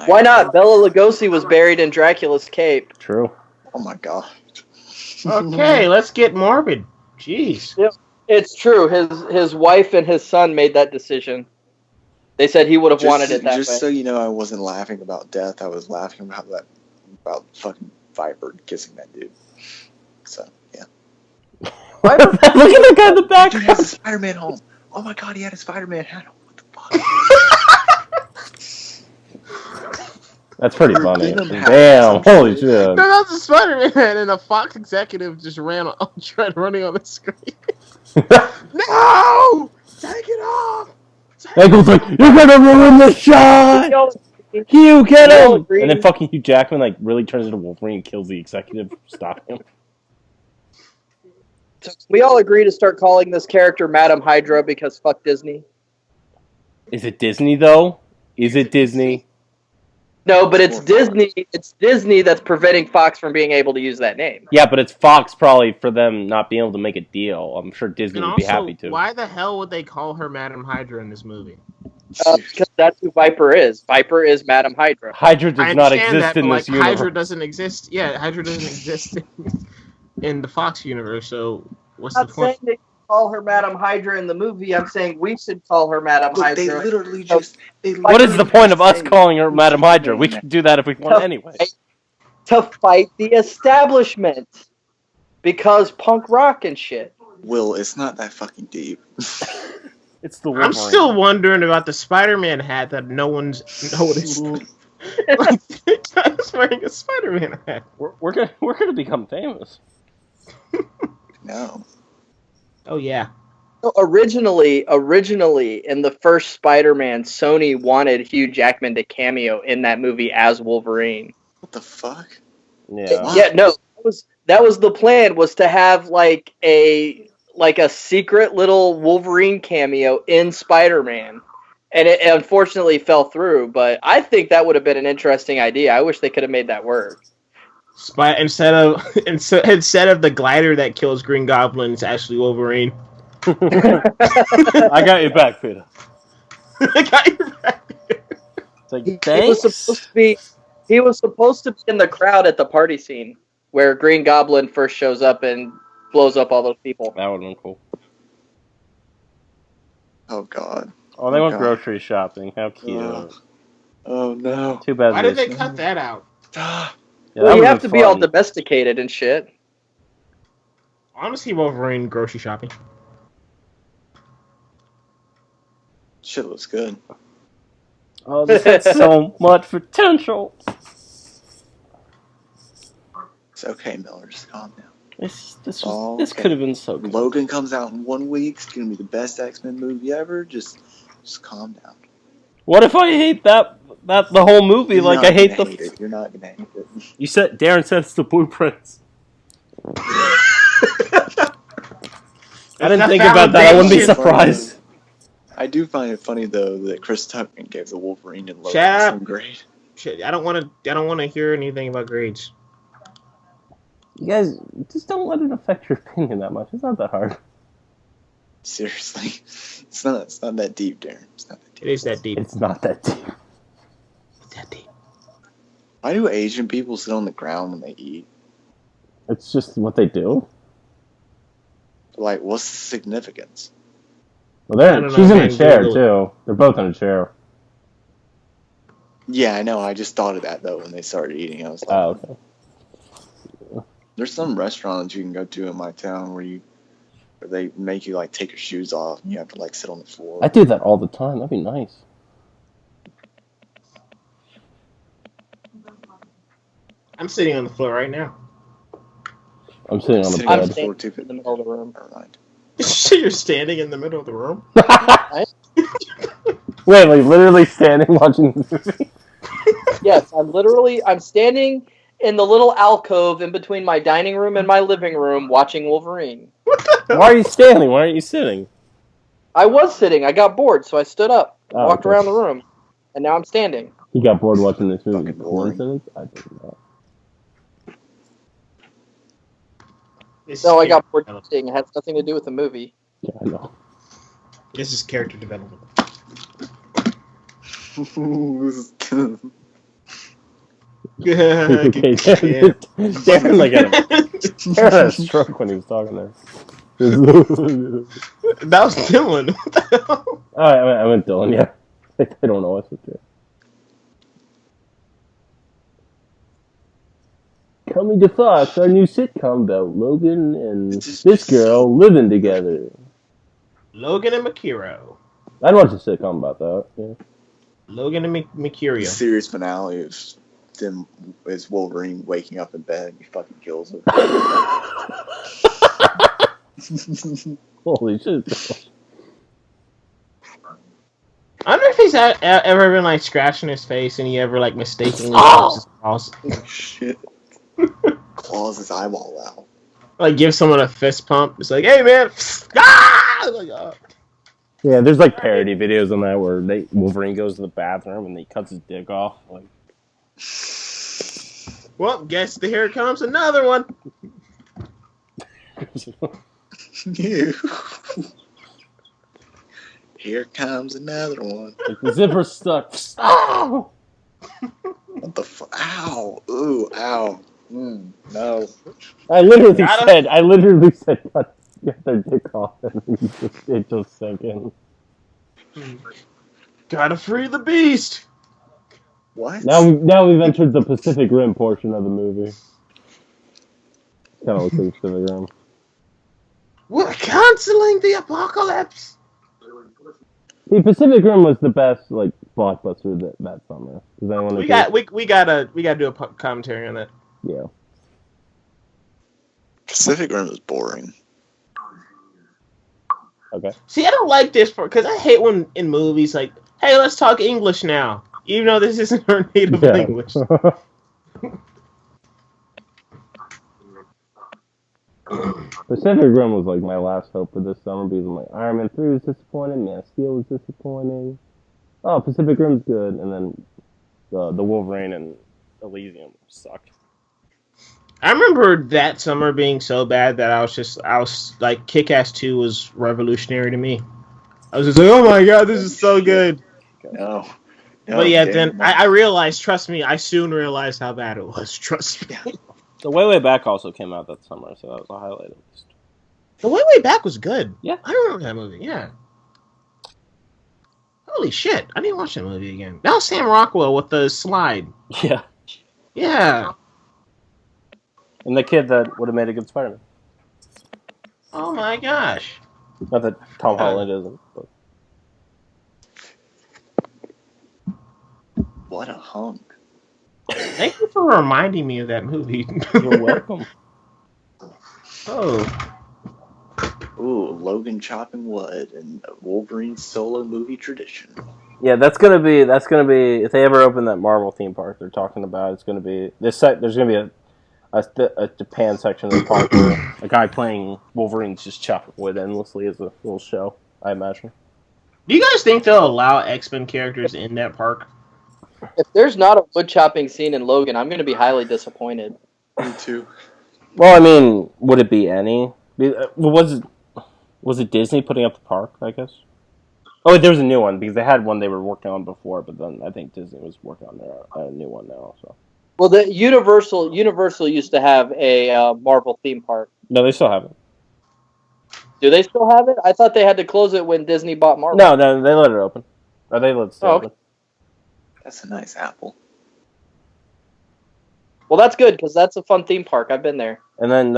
Why not? Bela Lugosi was buried in Dracula's cape. True. Oh my god. Okay, let's get morbid. Jeez. Yep. It's true. His wife and his son made that decision. They said he would have wanted it that way. Just so you know, I wasn't laughing about death. I was laughing about fucking Viper kissing that dude. So, yeah. Viper, look at the guy in the back. Dude has a Spider-Man home. Oh my god, he had a Spider-Man hat on. What the fuck? That's pretty funny. Damn, holy shit. No, that's a Spider-Man, and a Fox executive just running on the screen. No! Take it off! Ankle's like, you're gonna ruin the shot! Hugh, get him! And then fucking Hugh Jackman like really turns into Wolverine and kills the executive for stopping him. We all agree to start calling this character Madam Hydra because fuck Disney. Is it Disney though? Is it Disney? No, but it's Disney. It's Disney that's preventing Fox from being able to use that name. Yeah, but it's Fox probably for them not being able to make a deal. I'm sure Disney would be happy to. Why the hell would they call her Madam Hydra in this movie? Because that's who Viper is. Viper is Madam Hydra. Hydra does not exist in this universe. Hydra doesn't exist. Yeah, Hydra doesn't exist in the Fox universe. So what's the point? I'm not saying they call her Madam Hydra in the movie. I'm saying we should call her Madam Hydra. They literally just. What is the point of us calling her Madam Hydra? We can do that if we want anyway. To fight the establishment. Because punk rock and shit. Will, it's not that fucking deep. It's the Wolverine. I'm still wondering about the Spider-Man hat that no one's noticed. He's wearing a Spider-Man hat. We're gonna become famous. No. Oh yeah. Originally, in the first Spider-Man, Sony wanted Hugh Jackman to cameo in that movie as Wolverine. What the fuck? Yeah. Yeah, no, That was the plan, was to have like a secret little Wolverine cameo in Spider-Man. And it unfortunately fell through, but I think that would have been an interesting idea. I wish they could have made that work. Instead of the glider that kills Green Goblin, it's actually Wolverine. I got your back, Peter. I got your back. It's like, He thanks. was supposed to be in the crowd at the party scene where Green Goblin first shows up and blows up all those people. That would have been cool. Oh God. Oh, they went God. grocery shopping. How cute. Oh no. Too bad. Why did they cut that out? Yeah, Well, you that have to would've be been all fun. domesticated and shit. I want to see Wolverine grocery shopping. Shit looks good. Oh, this had so much potential. It's okay, Miller. Just calm down. This Okay. could have been so good. Logan comes out in 1 week. It's gonna be the best X-Men movie ever. Just calm down. What if I hate that the whole movie? You're Like not I hate gonna the. hate it. You're not gonna hate it. You said Darren said it's the blueprints. I didn't think about that. I wouldn't be surprised. I do find it funny though that Chris Tucker gave the Wolverine and Logan Shut up. some grade. Shit, I don't want to hear anything about grades. You guys just don't let it affect your opinion that much. It's not that hard. Seriously, it's not that deep, Darren. It's not that deep. It is that deep. It's not that deep. It's that deep. Why do Asian people sit on the ground when they eat? It's just what they do. Like, what's the significance? Well, I don't she's know, in a man, chair Google. too. They're both in a chair. Yeah, I know. I just thought of that though when they started eating. I was like, Oh, okay. there's some restaurants you can go to in my town where they make you like take your shoes off and you have to like sit on the floor. I do that all the time. That'd be nice. I'm sitting on the floor right now. I'm sitting on the Sitting on I'm the bed. floor standing too. in the middle of the room. Never mind. You're standing in the middle of the room. Wait, like literally standing watching the movie? Yes, I'm standing in the little alcove in between my dining room and my living room watching Wolverine. Why are you standing? Why aren't you sitting? I was sitting. I got bored, so I stood up, Oh, walked okay. around the room, and now I'm standing. You got bored watching this movie. Fucking boring. Coincidence? I didn't know. No, I got bored sitting. It has nothing to do with the movie. Yeah, I know. This is character development. Okay, Darren like Darren had a stroke when he was talking there. That was Dylan. What the hell? Oh, I went Dylan, yeah. I don't know what's with it. Coming to Fox, our new sitcom about Logan and this girl living together. Logan and Makiro. I'd watch a sitcom about that. Yeah. Logan and The Makiro. series finale is Wolverine waking up in bed and he fucking kills him. Holy shit. I wonder if he's ever been like scratching his face and he ever like mistakenly claws Shit. Claws his eyeball out. like gives someone a fist pump. It's like, hey man, ah! Like, Yeah, there's like parody videos on that where Wolverine goes to the bathroom and he cuts his dick off. Like, well, guess here comes another one. Here comes another one. like the zipper's stuck. Oh! What the fuck? Ow. Ooh, ow. No. I literally Gotta- said get their dick off and it just sank in. Gotta free the beast. What? Now we've entered the Pacific Rim portion of the movie. Kind of looks like Pacific Rim. We're canceling the apocalypse. The Pacific Rim was the best like blockbuster that summer. Does anyone We agree? gotta do a commentary on that. Yeah. Pacific Rim is boring. Okay. See, I don't like this part because I hate when in movies like, hey, let's talk English now, even though this isn't our native language. Pacific Rim was like my last hope for this summer because I'm like, Iron Man 3 was disappointing, Man of Steel was disappointing. Oh, Pacific Rim's good, and then the Wolverine and Elysium sucked. I remember that summer being so bad that I was like, Kick-Ass 2 was revolutionary to me. I was just like, oh my god, this is so good. No. But yeah, then I realized, trust me, I soon realized how bad it was. Trust me. The Way Back also came out that summer, so that was a highlight at least. The Way Back was good. Yeah. I remember that movie, yeah. Holy shit, I didn't watch that movie again. That was Sam Rockwell with the slide. Yeah. Yeah. And the kid that would have made a good Spider-Man. Oh my gosh. Not that Tom Holland isn't, but... What a hunk. Thank you for reminding me of that movie. You're welcome. Oh. Ooh, Logan chopping wood and Wolverine solo movie tradition. Yeah, that's gonna be if they ever open that Marvel theme park they're talking about. It's gonna be there's gonna be a Japan section of the park where a guy playing Wolverine's just chopping wood endlessly as a little show. I imagine. Do you guys think they'll allow X-Men characters in that park? If there's not a wood chopping scene in Logan, I'm going to be highly disappointed. Me too. Well, I mean, would it be any? Was it Disney putting up the park? I guess. Oh, wait, there was a new one because they had one they were working on before, but then I think Disney was working on a new one now. So. Well, the Universal used to have a Marvel theme park. No, they still have it. Do they still have it? I thought they had to close it when Disney bought Marvel. No, they let it open. Or they let it stay open. That's a nice apple. Well, that's good because that's a fun theme park. I've been there. And then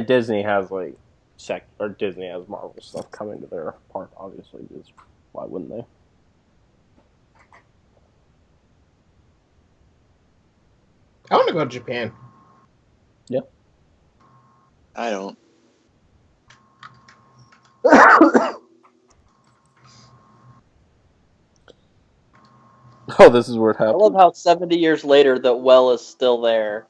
Disney has Disney has Marvel stuff coming to their park. Obviously, because why wouldn't they? I want to go to Japan. Yeah. I don't. Oh, this is where it happened. I love how 70 years later that well is still there.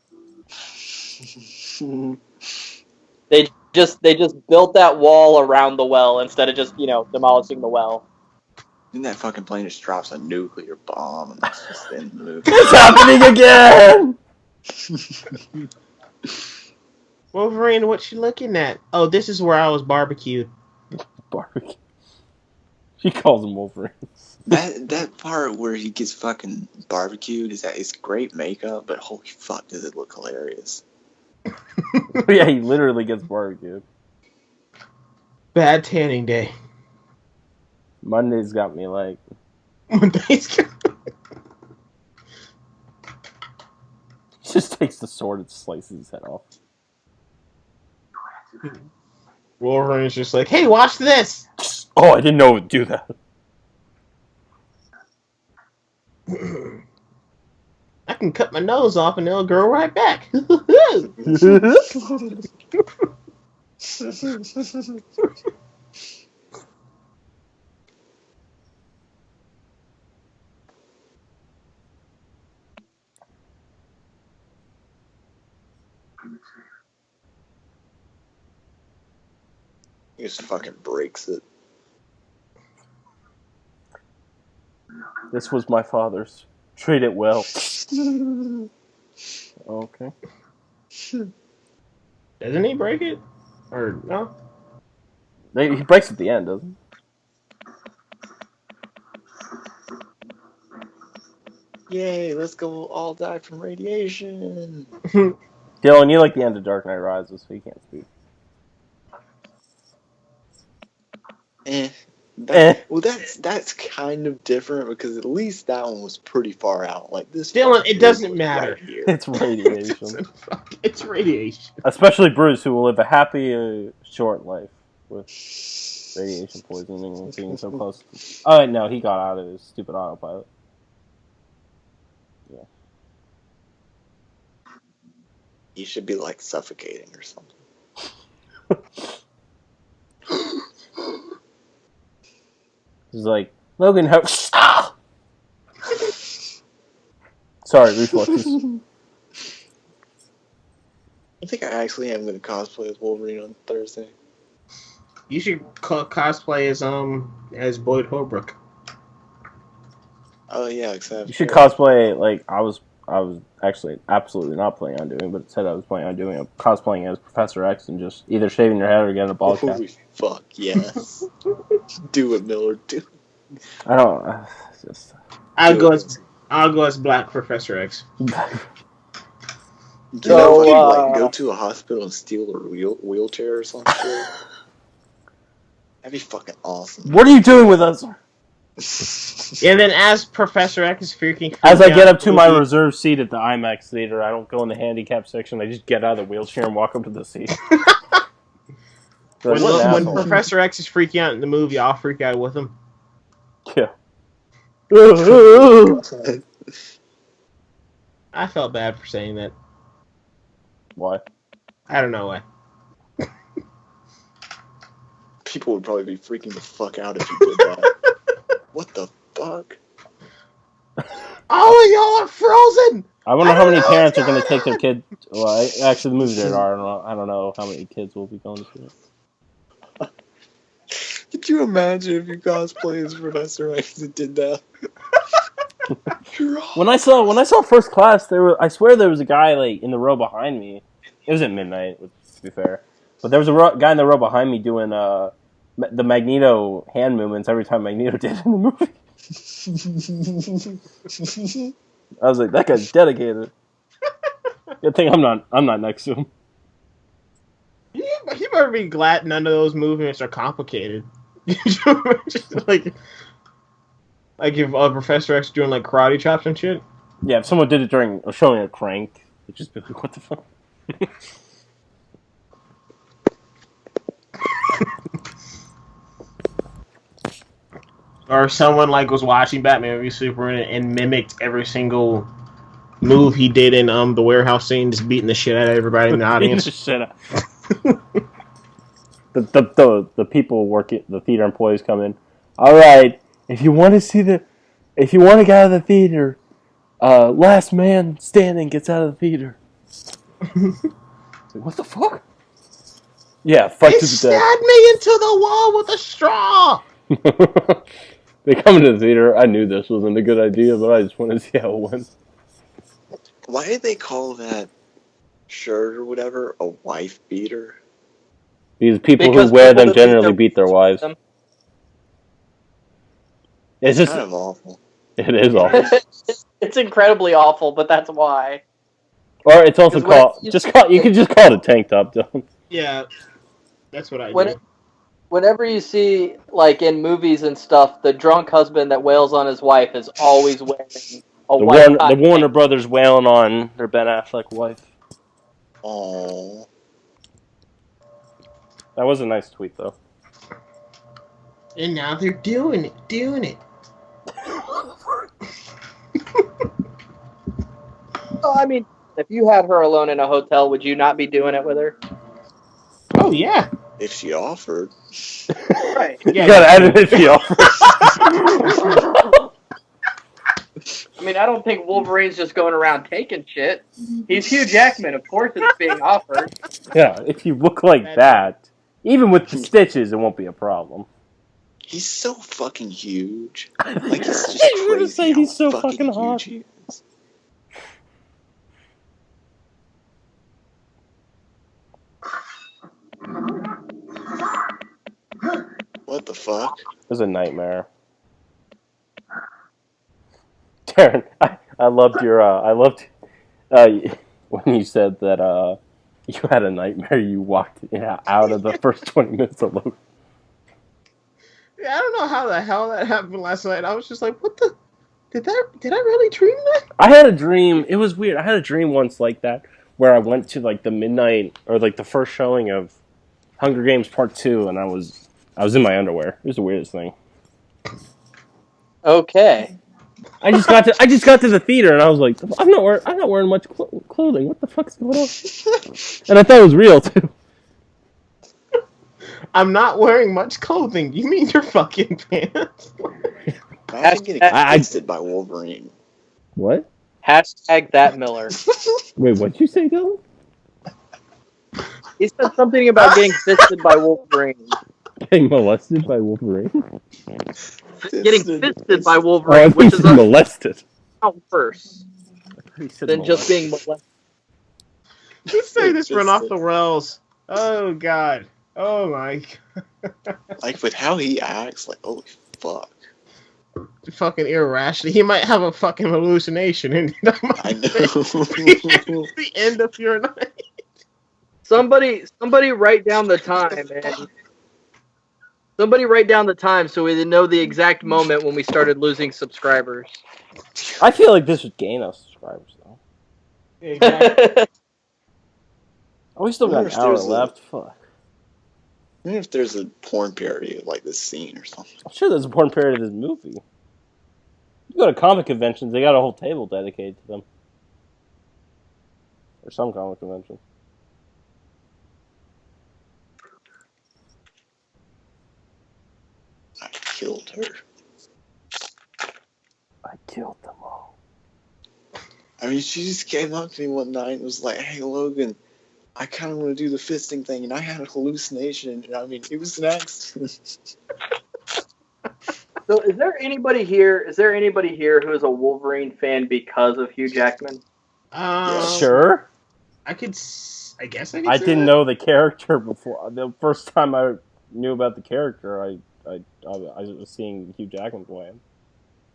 They just built that wall around the well instead of just, demolishing the well. Then that fucking plane just drops a nuclear bomb and that's just the end of the movie. It's happening again! Wolverine, what you looking at? Oh, this is where I was barbecued. Barbecue. She calls him Wolverine. That part where he gets fucking barbecued it's great makeup, but holy fuck does it look hilarious. Yeah, he literally gets barbecued. Bad tanning day. Monday's got me like... Monday's got He just takes the sword and slices his head off. Wolverine's just like, hey, watch this! Oh, I didn't know it would do that. I can cut my nose off and it'll grow right back. He just fucking breaks it. This was my father's. Treat it well. Okay. Doesn't he break it? Or no? He breaks at the end, doesn't he? Yay, let's go all die from radiation. Dylan, you like the end of Dark Knight Rises, so you can't speak. Well, that's kind of different because at least that one was pretty far out. Like this, Dylan, it doesn't matter. Right here. It's radiation. It's radiation. Especially Bruce, who will live a happy, short life with radiation poisoning and being so close. Oh, no, he got out of his stupid autopilot. Yeah. He should be like suffocating or something. He's like, Logan, how... Sorry, reflexes. I think I actually am going to cosplay as Wolverine on Thursday. You should cosplay as Boyd Holbrook. Oh yeah, except You should cosplay like I was actually absolutely not planning on doing, but it said I was planning on doing a cosplaying as Professor X and just either shaving your head or getting a ball cap. Holy fuck, yes. Do it, Miller. Do it. I don't. It's just. I'll go as Black Professor X. You So, know, like go to a hospital and steal a wheelchair or some shit. That'd be fucking awesome. What are you doing with us? And then as Professor X is freaking As I get up to my reserved seat at the IMAX theater, I don't go in the handicap section. I just get out of the wheelchair and walk up to the seat. When Professor X is freaking out in the movie, I'll freak out with him. Yeah. I felt bad for saying that. Why? I don't know why. People would probably be freaking the fuck out if you did that. What the fuck? All of y'all are frozen! I wonder how many parents are going to take their kid. Well, actually, the movie there are. I don't know how many kids will be going to see it. Could you imagine if you cosplay as Professor X and did that? When I saw First Class, I swear there was a guy like in the row behind me. It was at midnight, to be fair, but there was a guy in the row behind me doing the Magneto hand movements every time Magneto did in the movie. I was like, that guy's dedicated. Good thing I'm not next to him. You better be glad none of those movements are complicated. like if Professor X doing like karate chops and shit. Yeah, if someone did it during showing a crank, it'd just be like, what the fuck? Or someone like was watching Batman v Superman and mimicked every single move he did in the warehouse scene, just beating the shit out of everybody in the audience. The people working, the theater employees come in. All right, if you want to get out of the theater, last man standing gets out of the theater. Like, what the fuck? Yeah, fight to the death. Stabbed me into the wall with a straw. They come into the theater. I knew this wasn't a good idea, but I just wanted to see how it went. Why did they call that shirt or whatever a wife beater? Because people who wear them generally beat their wives. It's just kind of awful. It is awful. It's incredibly awful, but that's why. Or it's also called you can just call it a tank top, Dylan. Yeah, that's what I do. Whenever you see, like in movies and stuff, the drunk husband that wails on his wife is always wearing a white The Warner Brothers wailing on their Ben Affleck wife. Aww. That was a nice tweet, though. And now they're doing it. Well, I mean, if you had her alone in a hotel, would you not be doing it with her? Oh, yeah. If she offered. Right. Yeah, you gotta add it if she offered. I mean, I don't think Wolverine's just going around taking shit. He's Hugh Jackman. Of course it's being offered. Yeah, if you look like that, even with the stitches, it won't be a problem. He's so fucking huge. Like, it's just crazy say he's so fucking hot. He is. What the fuck? It was a nightmare. Darren, I loved your when you said that you had a nightmare. You walked out of the first 20 minutes of Logan. Yeah, I don't know how the hell that happened last night. I was just like, what the? Did I really dream that? I had a dream. It was weird. I had a dream once like that where I went to like the midnight or like the first showing of Hunger Games Part 2 and I was in my underwear. It was the weirdest thing. Okay. I just got to the theater and I was like, I'm not wearing much clothing. What the fuck's going on? And I thought it was real too. I'm not wearing much clothing. You mean your fucking pants? Imagine getting fisted by Wolverine. What? Hashtag that Miller. Wait, what'd you say, Dylan? He said something about getting fisted by Wolverine. Getting molested by Wolverine? Getting fisted by Oh, I Wolverine, thought which he is said molested. worse He said than just being molested. molested. Let's say this run off the rails. Oh god. Oh my. Like with how he acts, like holy fuck. Fucking irrational. He might have a fucking hallucination, and that might I be know. the end of your night. Somebody write down the time, man. Somebody write down the time so we know the exact moment when we started losing subscribers. I feel like this would gain us subscribers, though. Exactly. Oh, we still I got wonder an if hour there's left. Fuck. Even if there's a porn parody of like this scene or something. I'm sure there's a porn parody of this movie. You go to comic conventions, they got a whole table dedicated to them. Or some comic convention. I killed her. I killed them all. I mean, she just came up to me one night and was like, "Hey, Logan, I kind of want to do the fisting thing," and I had a hallucination. And I mean, it was an accident. So, is there anybody here? Is there anybody here who is a Wolverine fan because of Hugh Jackman? Sure. I guess I could. I say didn't that. know the character before. The first time I knew about the character, I was seeing Hugh Jackman play him.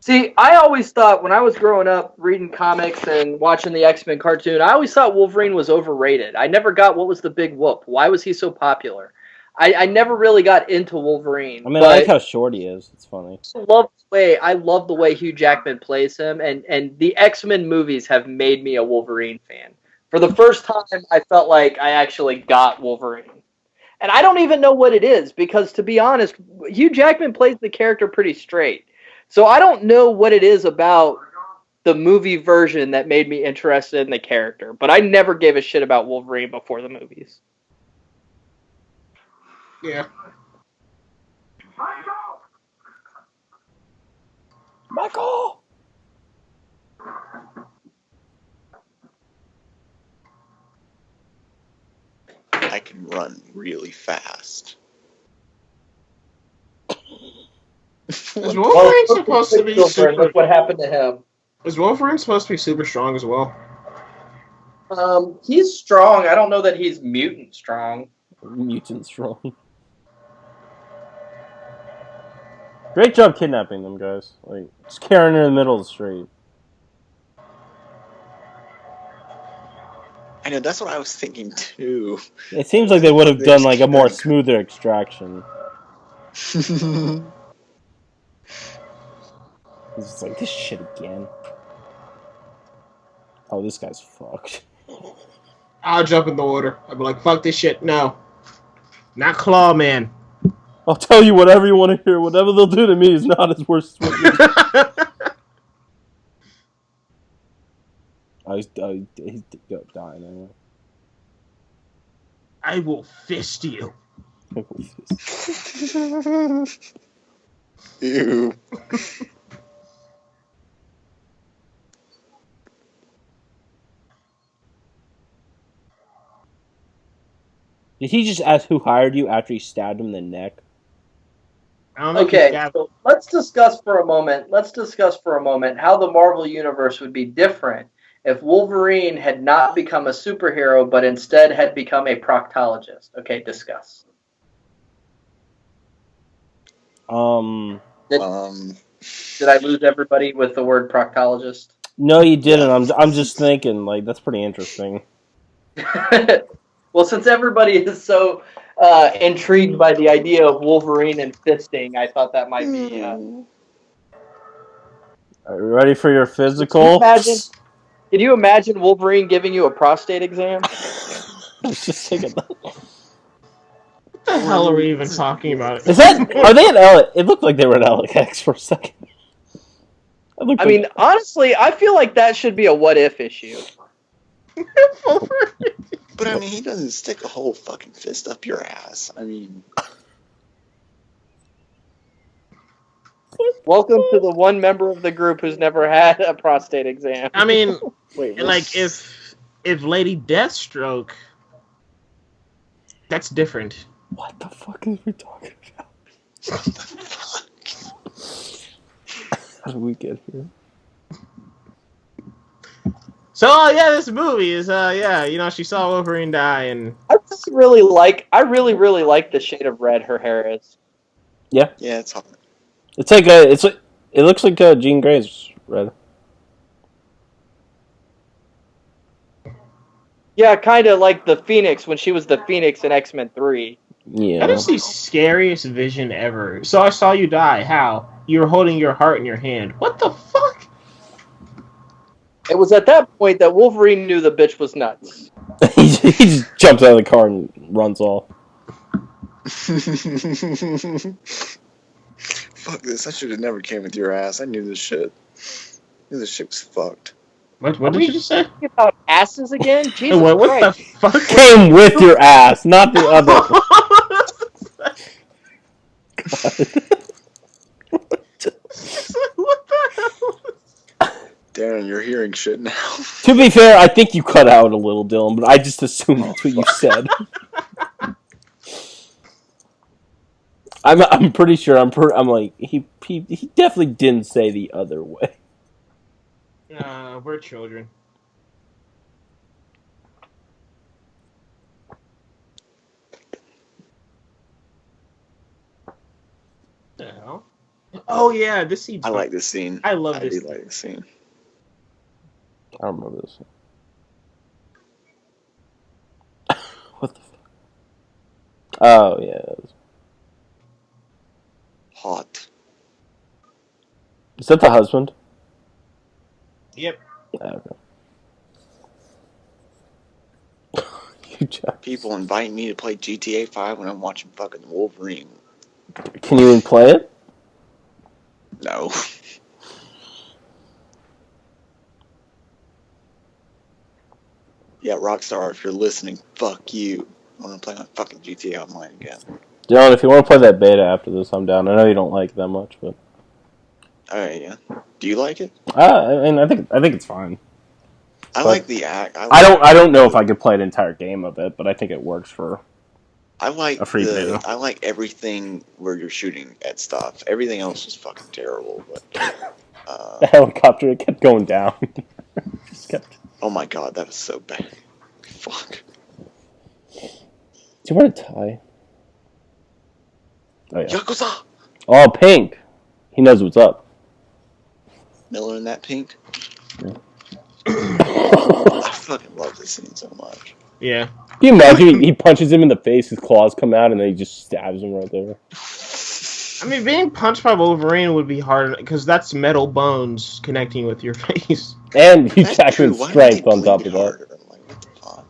See, I always thought when I was growing up reading comics and watching the X-Men cartoon, I always thought Wolverine was overrated. I never got what was the big whoop. Why was he so popular? I never really got into Wolverine. I mean, I like how short he is. It's funny. I love the way Hugh Jackman plays him, and the X-Men movies have made me a Wolverine fan. For the first time, I felt like I actually got Wolverine. And I don't even know what it is, because to be honest, Hugh Jackman plays the character pretty straight. So I don't know what it is about the movie version that made me interested in the character. But I never gave a shit about Wolverine before the movies. Yeah. Michael! I can run really fast. Is Wolverine supposed to be super? Look what happened to him. Is Wolverine supposed to be super strong as well? He's strong. I don't know that he's mutant strong. Mutant strong. Great job kidnapping them, guys. Like, just carrying her in the middle of the street. I know, that's what I was thinking too. It seems like they would have done like a more smoother extraction. He's just like, this shit again. Oh, this guy's fucked. I'll jump in the water. I'll be like, fuck this shit. No. Not Claw Man. I'll tell you whatever you want to hear. Whatever they'll do to me is not as worse as what you he's dying anyway. I will fist you. Ew. Did he just ask who hired you after he stabbed him in the neck? I don't know. Okay, so let's discuss for a moment how the Marvel Universe would be different if Wolverine had not become a superhero, but instead had become a proctologist. Okay, discuss. Um, Did I lose everybody with the word proctologist? No, you didn't. I'm just thinking, like, that's pretty interesting. Well, since everybody is so intrigued by the idea of Wolverine and fisting, I thought that might be... Are you ready for your physical? Can you imagine Wolverine giving you a prostate exam? I was just thinking that. What the hell are we even talking about? Are they at L? It looked like they were at LAX for a second. I mean, honestly, I feel like that should be a what-if issue. But I mean, he doesn't stick a whole fucking fist up your ass. I mean... Welcome to the one member of the group who's never had a prostate exam. I mean, Wait, like, if Lady Deathstroke That's different. What the fuck is we talking about? How did we get here? So this movie is she saw Wolverine die, and I really like the shade of red her hair is. Yeah, it's hot. it's like it looks like Jean Grey's red. Yeah, kind of like the Phoenix when she was the Phoenix in X-Men 3. Yeah. that is the scariest vision ever. So I saw you die. How? You were holding your heart in your hand. What the fuck? It was at that point that Wolverine knew the bitch was nuts. he just jumps out of the car and runs off. Fuck this! I should have never came with your ass. I knew this shit. I knew this shit was fucked. What did you just say? Talking about asses again? Jesus What the Christ. fuck? Came with your ass, not the other. What the hell? Darren, you're hearing shit now. To be fair, I think you cut out a little, Dylan, but I just assumed that's what you said. I'm pretty sure. I'm like he definitely didn't say the other way. We're children. The hell? Oh yeah, this scene. I like this scene. I love this. I do like this scene. I don't remember this. What the fuck? Oh yeah. Hot. Is that the husband? Yep. Oh, okay. You just... People invite me to play GTA 5 when I'm watching fucking Wolverine. Can you even play it? No. Yeah, Rockstar, if you're listening, fuck you. I want to play my fucking GTA Online again. Dylan, if you want to play that beta after this, I'm down. I know you don't like it that much, but Alright, yeah. Do you like it? I mean, I think it's fine. I like the act. I don't know if I could play an entire game of it, but I think it works for I like a free beta. I like everything where you're shooting at stuff. Everything else is fucking terrible. But The helicopter, it kept going down. Just kept... Oh my god, that was so bad. Fuck. Did you wear a tie? Oh yeah. Yakuza! Oh, pink. He knows what's up. Miller in that pink. I fucking love this scene so much. Yeah. Can you imagine he punches him in the face, his claws come out, and then he just stabs him right there? I mean, being punched by Wolverine would be hard because that's metal bones connecting with your face. And Hugh That's true. Jackman's Why strength don't on they top bleed of that. harder? Like, what the fuck?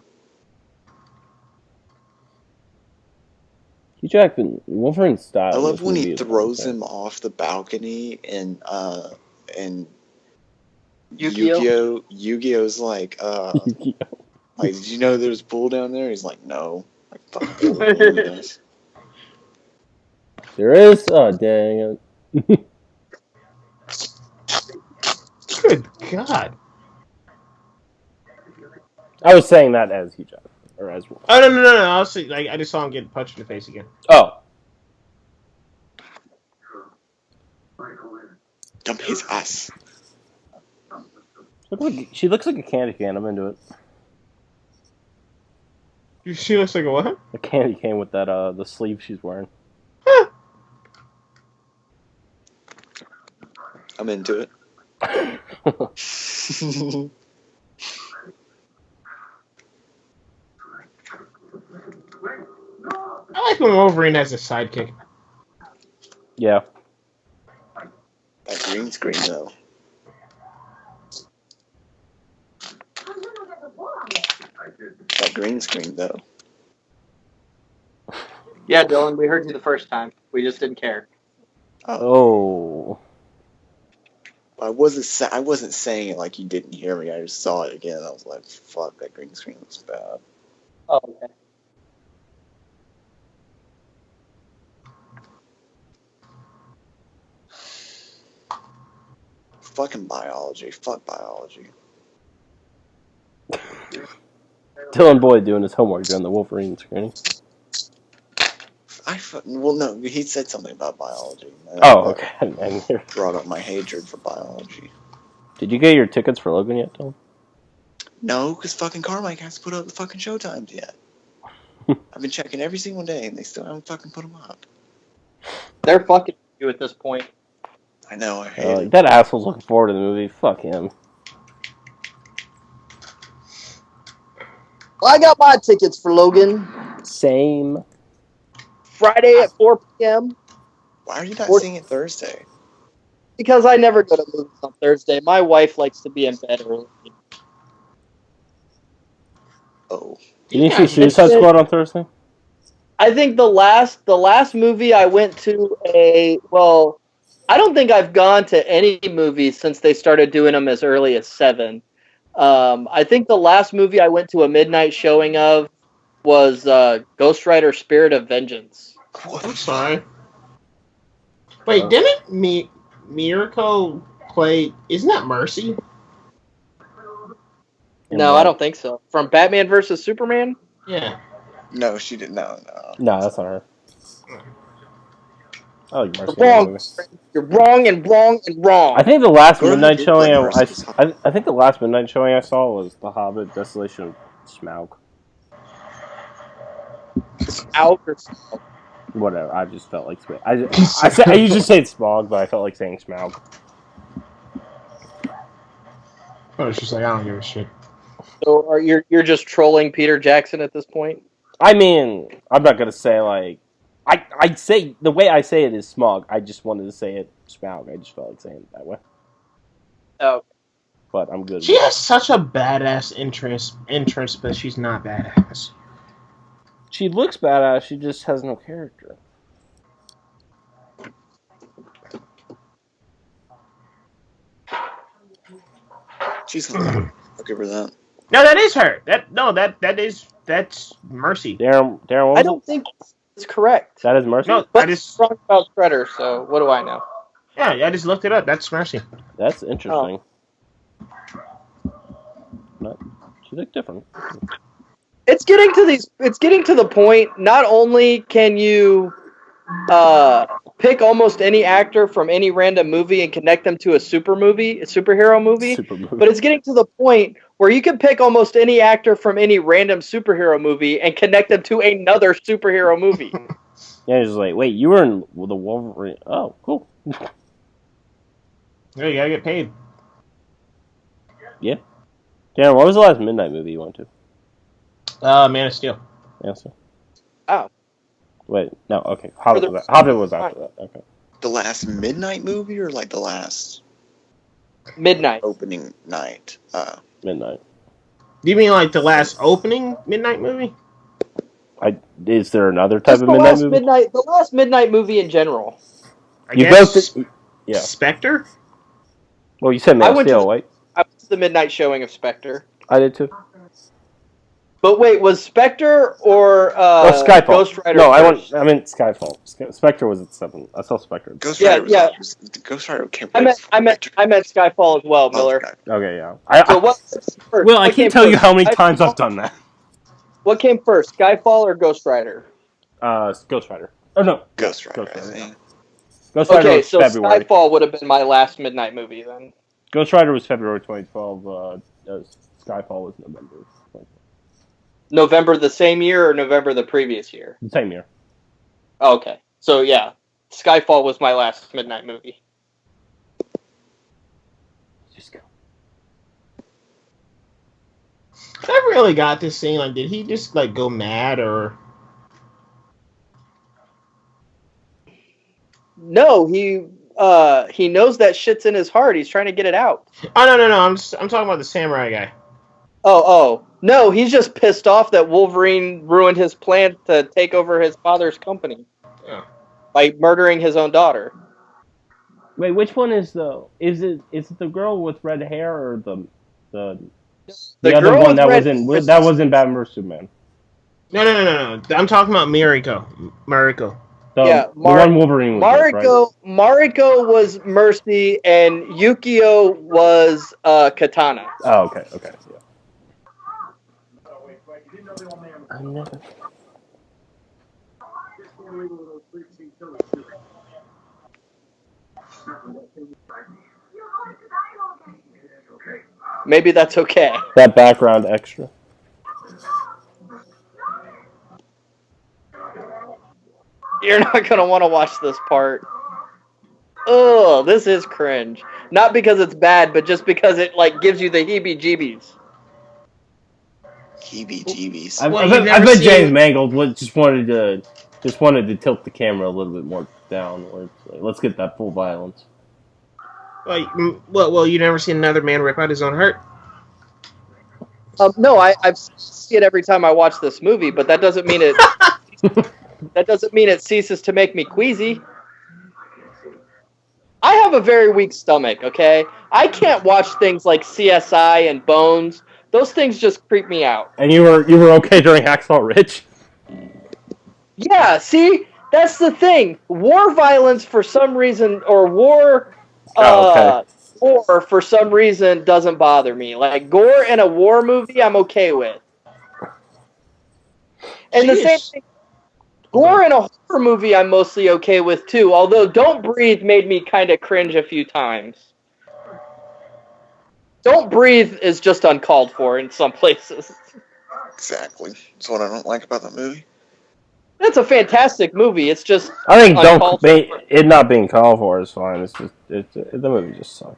Hugh Jackman, Wolverine's style. I in love this when movie he is throws amazing. him off the balcony and Yu-Gi-Oh? Yu-Gi-Oh's like, like, did you know there's a pool down there? He's like, no. Like, fuck, this. There is? Oh, dang it. Good God. I was saying that as Hugh Jackman. Or as Wolverine. Oh, no. I was like, I just saw him get punched in the face again. Oh. Dump his ass. She looks like a candy cane. I'm into it. She looks like a what? A candy cane with that the sleeve she's wearing. I'm into it. I like when Wolverine has a sidekick. Yeah. That green screen, though. That green screen, though. Yeah, Dylan, we heard you the first time. We just didn't care. Oh. I wasn't saying it like you didn't hear me. I just saw it again. I was like, fuck, that green screen looks bad. Oh, okay. Fucking biology. Fuck biology. Dylan Boyd doing his homework during the Wolverine screening. Well, no, he said something about biology. Oh, okay. And brought up my hatred for biology. did you get your tickets for Logan yet, Dylan? No, because fucking Carmike hasn't put up the fucking showtimes yet. I've been checking every single day, and they still haven't fucking put them up. They're fucking you at this point. I know, I hate it. That asshole's looking forward to the movie. Fuck him. Well, I got my tickets for Logan. Same. Friday at 4 p.m. Why are you not seeing it Thursday? Because I never go to movies on Thursday. My wife likes to be in bed early. Oh. You didn't see Suicide Squad on Thursday? I think the last movie I went to I don't think I've gone to any movies since they started doing them as early as 7. I think the last movie I went to a midnight showing of was Ghost Rider: Spirit of Vengeance. I'm sorry. Wait, didn't Miracle play? Isn't that Mercy? No, I don't think so. From Batman vs Superman? Yeah. No, she didn't. No. No, that's not her. Oh, you You're wrong. You're wrong and wrong and wrong. I think the last Go midnight ahead, showing Mercy. I think the last midnight showing I saw was The Hobbit: Desolation of Smaug. Out or Smaug? Whatever. I just felt like I usually say it's Smaug, but I felt like saying Smaug. Oh, it's just like I don't give a shit. So you're just trolling Peter Jackson at this point? I mean, I'm not gonna say like I'd say the way I say it is Smaug. I just wanted to say it Smaug. I just felt like saying it that way. Oh. But I'm good. She has such a badass entrance, but she's not badass. She looks badass. She just has no character. She's fine. I'll give her that. No, that is her. That's Mercy. Darren, what I was don't it? think it's correct. That is Mercy. No, But I just wrong about Shredder, so what do I know? yeah, I just looked it up. That's Mercy. That's interesting. But she looked different. It's getting to the point. Not only can you pick almost any actor from any random movie and connect them to a superhero movie, but it's getting to the point where you can pick almost any actor from any random superhero movie and connect them to another superhero movie. Yeah, it's like, wait, you were in the Wolverine. Oh, cool. Yeah, you gotta get paid. Yeah. Darren, what was the last midnight movie you went to? Man of Steel. Yes. Sir. Oh. Wait, no, okay. Hobbit was after that. Okay. The last midnight movie or like the last Midnight opening night? Midnight. Do you mean like the last opening midnight movie? Is there another type Just of the midnight last movie? the last midnight movie in general. I You guess both yeah. Spectre? Well, you said Man of Steel, right? I went to the midnight showing of Spectre. I did too. But wait, was Spectre or Skyfall. Ghost Rider? No, first? I meant Skyfall. Spectre was at 7. I saw Spectre. Ghost Rider. Ghost Rider came. I meant Skyfall as well, Miller. Okay, yeah. What first? Well, I can't tell you how many times I've done that. What came first, Skyfall or Ghost Rider? Ghost Rider. Oh no, Ghost Rider. Ghost Rider Okay, was so February. Skyfall would have been my last midnight movie then. Ghost Rider was February 2012. Skyfall was November. November the same year or November the previous year? The same year. Okay, so yeah, Skyfall was my last midnight movie. Just go. I really got this scene. Like, did he just like go mad or? No, he knows that shit's in his heart. He's trying to get it out. Oh no! I'm talking about the samurai guy. Oh no, he's just pissed off that Wolverine ruined his plan to take over his father's company by murdering his own daughter. Wait, which one is it the girl with red hair or the other one that was in Batman vs Superman? No. I'm talking about Mariko. The one Wolverine was with, right? Mariko was Mercy, and Yukio was Katana. Oh, okay, yeah. Maybe that's okay. That background extra. You're not gonna want to watch this part. Oh, this is cringe. Not because it's bad, but just because it like gives you the heebie-jeebies. Heebie-jeebies. I Well, you've bet never James seen- Mangold just wanted to tilt the camera a little bit more down. Where it's like, let's get that full violence. Well, you never seen another man rip out his own heart? No, I've seen it every time I watch this movie, but that doesn't mean it ceases to make me queasy. I have a very weak stomach, okay? I can't watch things like CSI and Bones. Those things just creep me out. And you were okay during Hacksaw Ridge? Yeah, see? That's the thing. War violence for some reason, or war Okay. gore for some reason doesn't bother me. Like, gore in a war movie, I'm okay with. And the same Jeez. thing, gore in a horror movie, I'm mostly okay with too. Although Don't Breathe made me kind of cringe a few times. Don't Breathe is just uncalled for in some places. Exactly. That's what I don't like about that movie. It's a fantastic movie. It's just I think uncalled for. it not being called for is fine. It's just the movie just sucks.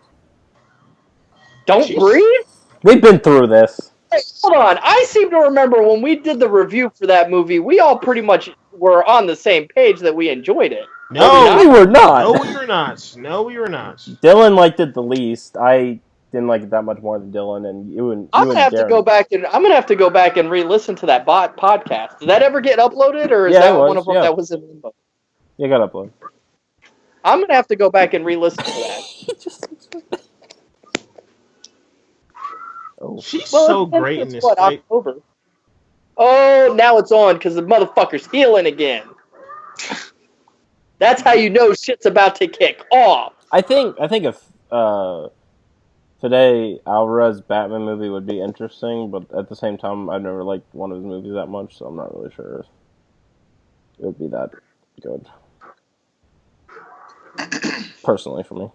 Don't Jeez. Breathe? We've been through this. Hey, hold on. I seem to remember when we did the review for that movie, we all pretty much were on the same page that we enjoyed it. No, We were not. No, we were not. No, we were not. Dylan liked it the least. I didn't like it that much more than Dylan, and you and I'm gonna have to Darren. go back and re-listen to that podcast. Did that ever get uploaded, or is Yeah, that it was, one of them yeah. that was in limbo? You got upload. I'm gonna have to go back and re-listen to that. Oh. She's Well, so it's been great in since, this what, fight. October? Oh, now it's on because the motherfucker's healing again. That's how you know shit's about to kick off. I think if today Alvarez Batman movie would be interesting, but at the same time, I've never liked one of his movies that much, so I'm not really sure if it would be that good. Personally, for me.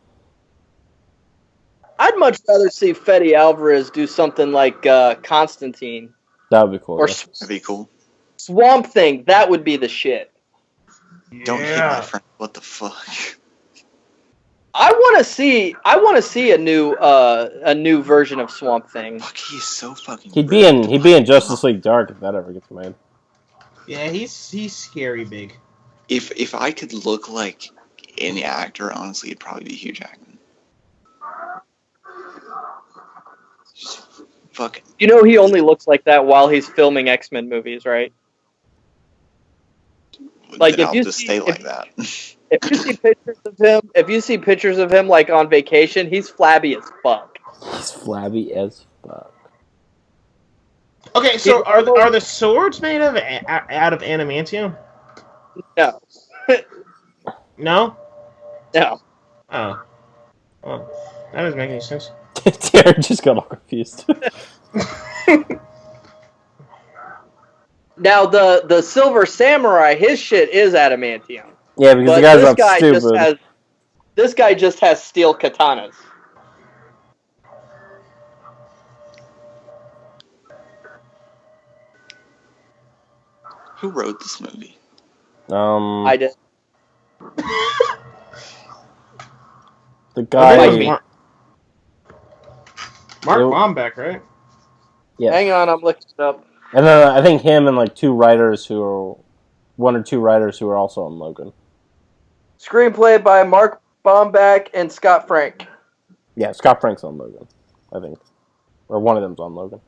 I'd much rather see Fede Alvarez do something like Constantine That would be cool. or yeah. That'd be cool. Swamp Thing. That would be the shit. Don't hit my friend. What the fuck? I want to see a new version of Swamp Thing. Fuck, he's so fucking. He'd be in Justice League Dark if that ever gets made. Yeah, he's scary big. If I could look like any actor, honestly, it'd probably be Hugh Jackman. Just fucking. You know he only looks like that while he's filming X-Men movies, right? Like, Then if I'll you just see- stay if- like that. If you see pictures of him like on vacation, he's flabby as fuck. He's flabby as fuck. Okay, so are the swords made of out of adamantium? No, No. no. Oh. Well, that doesn't make any sense. Darren just got all confused. Now the Silver Samurai, his shit is adamantium. Yeah, because But the guy's this not guy stupid. this guy just has steel katanas. Who wrote this movie? I did. The guy. Mark Bombeck, right? Yeah. Hang on, I'm looking it up. And then I think him and like one or two writers who are also on Logan. Screenplay by Mark Bombeck and Scott Frank. Yeah, Scott Frank's on Logan, I think. Or one of them's on Logan.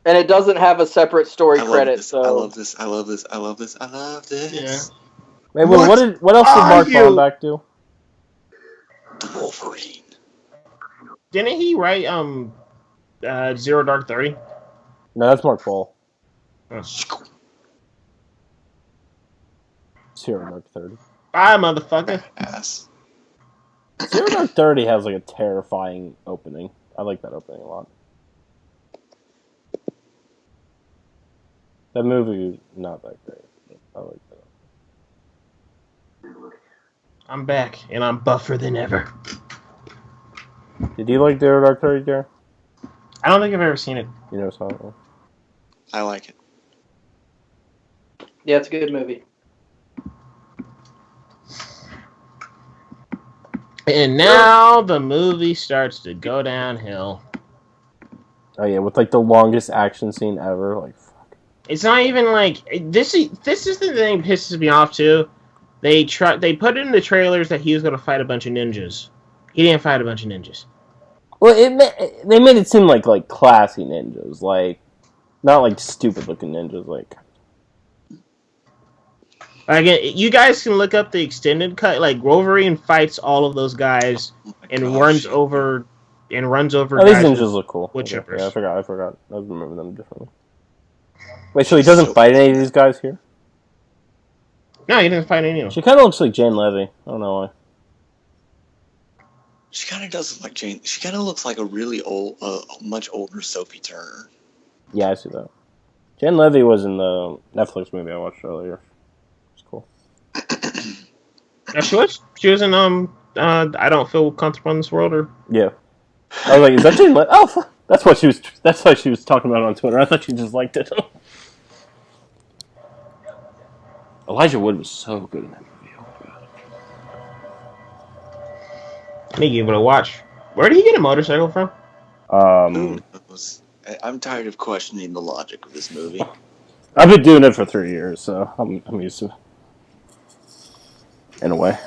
And it doesn't have a separate story I love credit, this. so I love this. I love this. I love this. I love this. Yeah. Wait, what else did Bombeck do? The Wolverine. Didn't he write Zero Dark 30? No, that's Mark Paul. Oh. Zero Dark 30. Bye, motherfucker. Ass. Zero Dark 30 has like a terrifying opening. I like that opening a lot. That movie is not that great. I like that. I'm back, and I'm buffer than ever. Did you like Dark 30 there? I don't think I've ever seen it. You never saw it? I like it. Yeah, it's a good movie. And now the movie starts to go downhill. Oh yeah, with like the longest action scene ever. Like, fuck. It's not even like this is the thing that pisses me off too. They put in the trailers that he was going to fight a bunch of ninjas. He didn't fight a bunch of ninjas. Well, they made it seem like classy ninjas, like not like stupid looking ninjas. Like you guys can look up the extended cut. Like Wolverine fights all of those guys runs over oh, these guys ninjas look cool. Wood chippers. Yeah, I forgot. I remember them differently. Wait, so he doesn't fight any of these guys here? No, he didn't fight any of them. She kind of looks like Jane Levy. I don't know why. She kind of does look like Jane. She kind of looks like a really old, much older Sophie Turner. Yeah, I see that. Jane Levy was in the Netflix movie I watched earlier. It's cool. Yeah, she was. She was in I Don't Feel Comfortable in This World, or yeah. I was like, is that Jane Levy? Oh, that's what she was. That's what she was talking about on Twitter. I thought she just liked it. Elijah Wood was so good in that movie. Oh my god. I need to give it a watch. Where did he get a motorcycle from? Who knows? I'm tired of questioning the logic of this movie. I've been doing it for 3 years, so I'm used to it. In a way.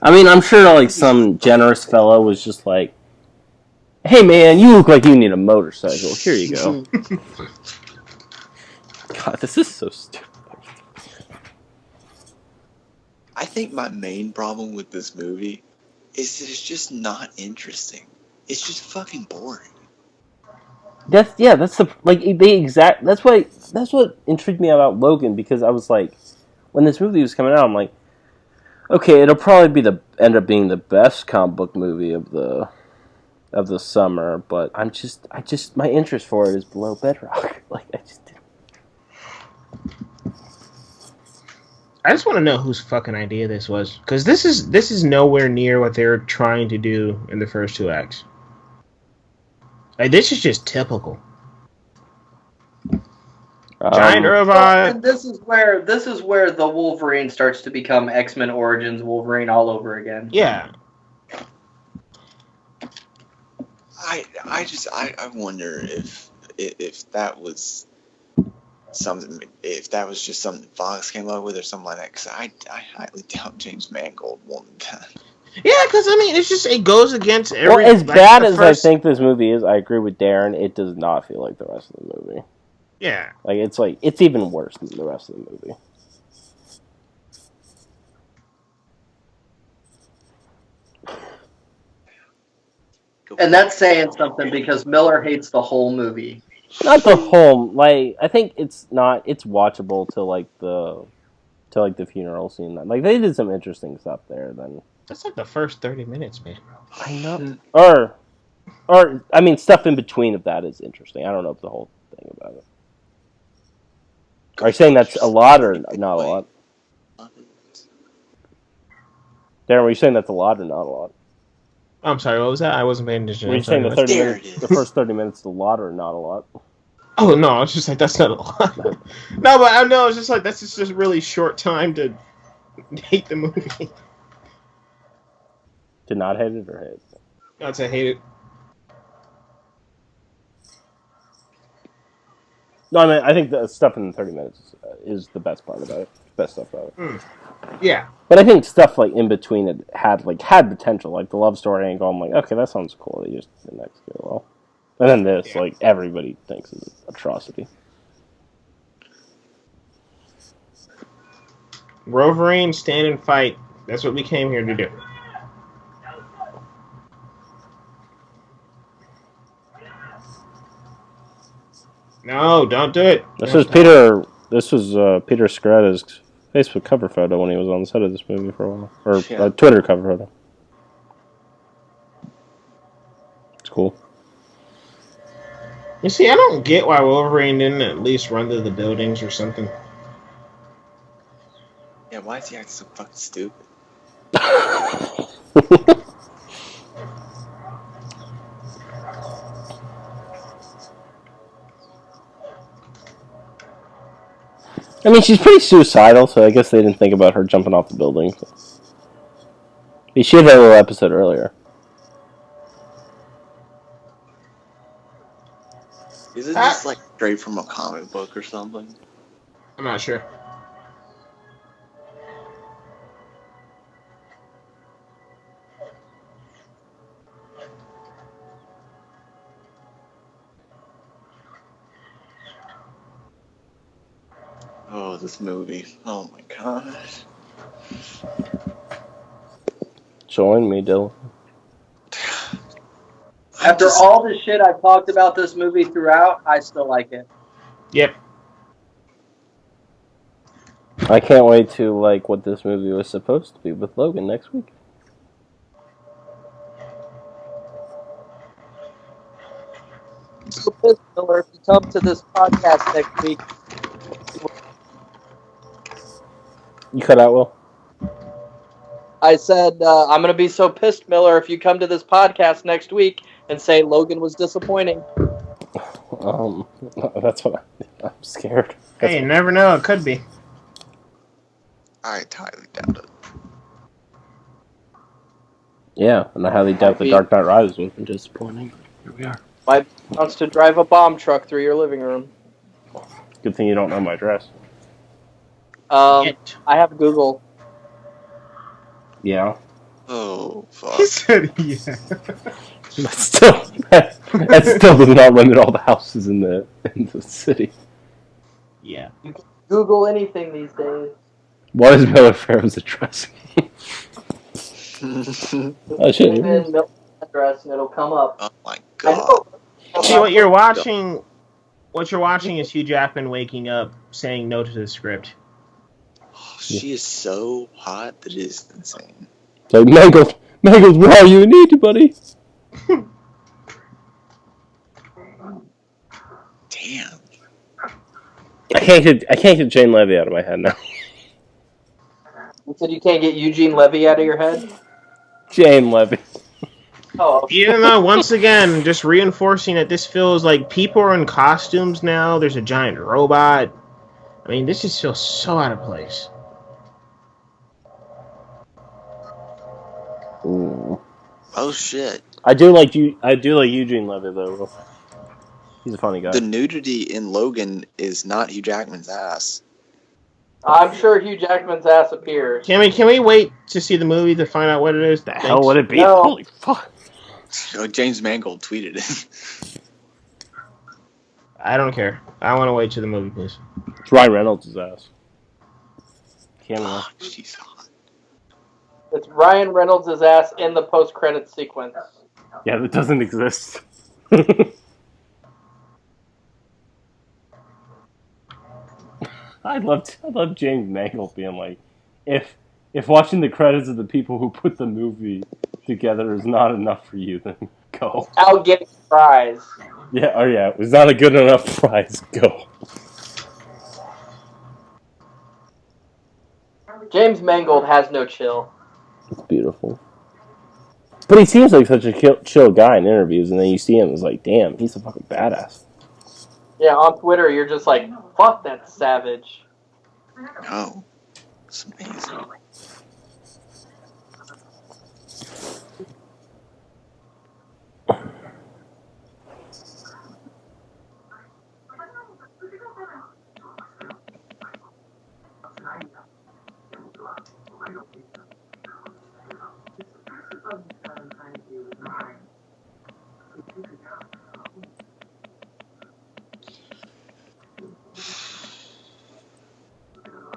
I mean, I'm sure like some generous fellow was just like, "Hey man, you look like you need a motorcycle. Here you go." God, this is so stupid. I think my main problem with this movie is that it's just not interesting. It's just fucking boring. That's what intrigued me about Logan, because I was like, when this movie was coming out, I'm like, okay, it'll probably end up being the best comic book movie of the summer, but I just my interest for it is below bedrock. Like I just didn't. I just want to know whose fucking idea this was, because this is nowhere near what they're trying to do in the first two acts. Like, this is just typical. Giant robot. This is where the Wolverine starts to become X-Men Origins Wolverine all over again. Yeah. I wonder if that was something, if that was just something Fox came up with or something like that, because I highly doubt James Mangold wanted that. Yeah, because I mean, it goes against every. Well, as bad as I think this movie is, I agree with Darren. It does not feel like the rest of the movie. Yeah, it's even worse than the rest of the movie. And that's saying something, because Miller hates the whole movie. Not the whole, like, I think it's watchable till the funeral scene. Like, they did some interesting stuff there then. that's like the first 30 minutes, man. I know. Or I mean, stuff in between of that is interesting. I don't know if the whole thing about it. Are you saying that's a lot or not a lot? Darren, were you saying that's a lot or not a lot? I'm sorry, what was that? I wasn't paying attention. Were you saying the first 30 minutes is a lot or not a lot? Oh no, I was just like, that's not a lot. No, but I know, it's just like, that's just really short time to hate the movie. To not hate it or hate it? Not to hate it. No, I mean, I think the stuff in the 30 minutes is the best part about it. Best stuff about it. Yeah. But I think stuff like in between it had potential. Like the love story angle, I'm like, okay, that sounds cool. They just didn't execute it well. And then this, like, everybody thinks is an atrocity. Wolverine, stand and fight. That's what we came here to do. No, don't do it. This was Peter Scrata's Facebook cover photo when he was on the set of this movie for a while, or Twitter cover photo. It's cool. You see, I don't get why Wolverine didn't at least run through the buildings or something. Yeah, why is he acting so fucking stupid? I mean, she's pretty suicidal, so I guess they didn't think about her jumping off the building. She had that little episode earlier. Is it just like straight from a comic book or something? I'm not sure. Oh, this movie. Oh my gosh. Join me, Dylan. After all the shit I've talked about this movie throughout, I still like it. Yep. I can't wait to like what this movie was supposed to be with Logan next week. So pissed, Miller, if you come to this podcast next week. You cut out, Will? I said, I'm going to be so pissed, Miller, if you come to this podcast next week and say Logan was disappointing. That's what I'm scared. Hey, you never know. It could be. I highly doubt it. Yeah, and I highly doubt the Dark Knight Rises was disappointing. Here we are. My wants to drive a bomb truck through your living room. Good thing you don't know my address. I have Google. Yeah. Oh, fuck. He said, yeah. But still, that still does not limit all the houses in the city. Yeah. You can Google anything these days. What is Miller Farrow's address? Oh shit! Type in Miller's address and it'll come up. Oh my god. See, what you're watching is Hugh Jackman waking up saying no to the script. Oh, she is so hot that it is insane. It's like, Mangles, where are you? I need you, buddy. Damn. I can't get Jane Levy out of my head now. You said you can't get Eugene Levy out of your head? Jane Levy. Oh. Even though, once again, just reinforcing that this feels like people are in costumes now. There's a giant robot. I mean, this just feels so out of place. Ooh. Oh shit. I do like Eugene Levy though. He's a funny guy. The nudity in Logan is not Hugh Jackman's ass. I'm sure Hugh Jackman's ass appears. Can we wait to see the movie to find out what it is? The hell would it be? No. Holy fuck! Oh, James Mangold tweeted it. I don't care. I want to wait to the movie, please. It's Ryan Reynolds' ass. Cameo. Oh, she's hot. It's Ryan Reynolds' ass in the post-credits sequence. Yeah, that doesn't exist. I love James Mangold being like, if watching the credits of the people who put the movie together is not enough for you, then go. Out getting fries. Yeah, oh yeah, it was not a good enough prize. Go. James Mangold has no chill. It's beautiful. But he seems like such a chill guy in interviews, and then you see him, it's like, damn, he's a fucking badass. Yeah, on Twitter, you're just like, fuck that savage. No. It's amazing.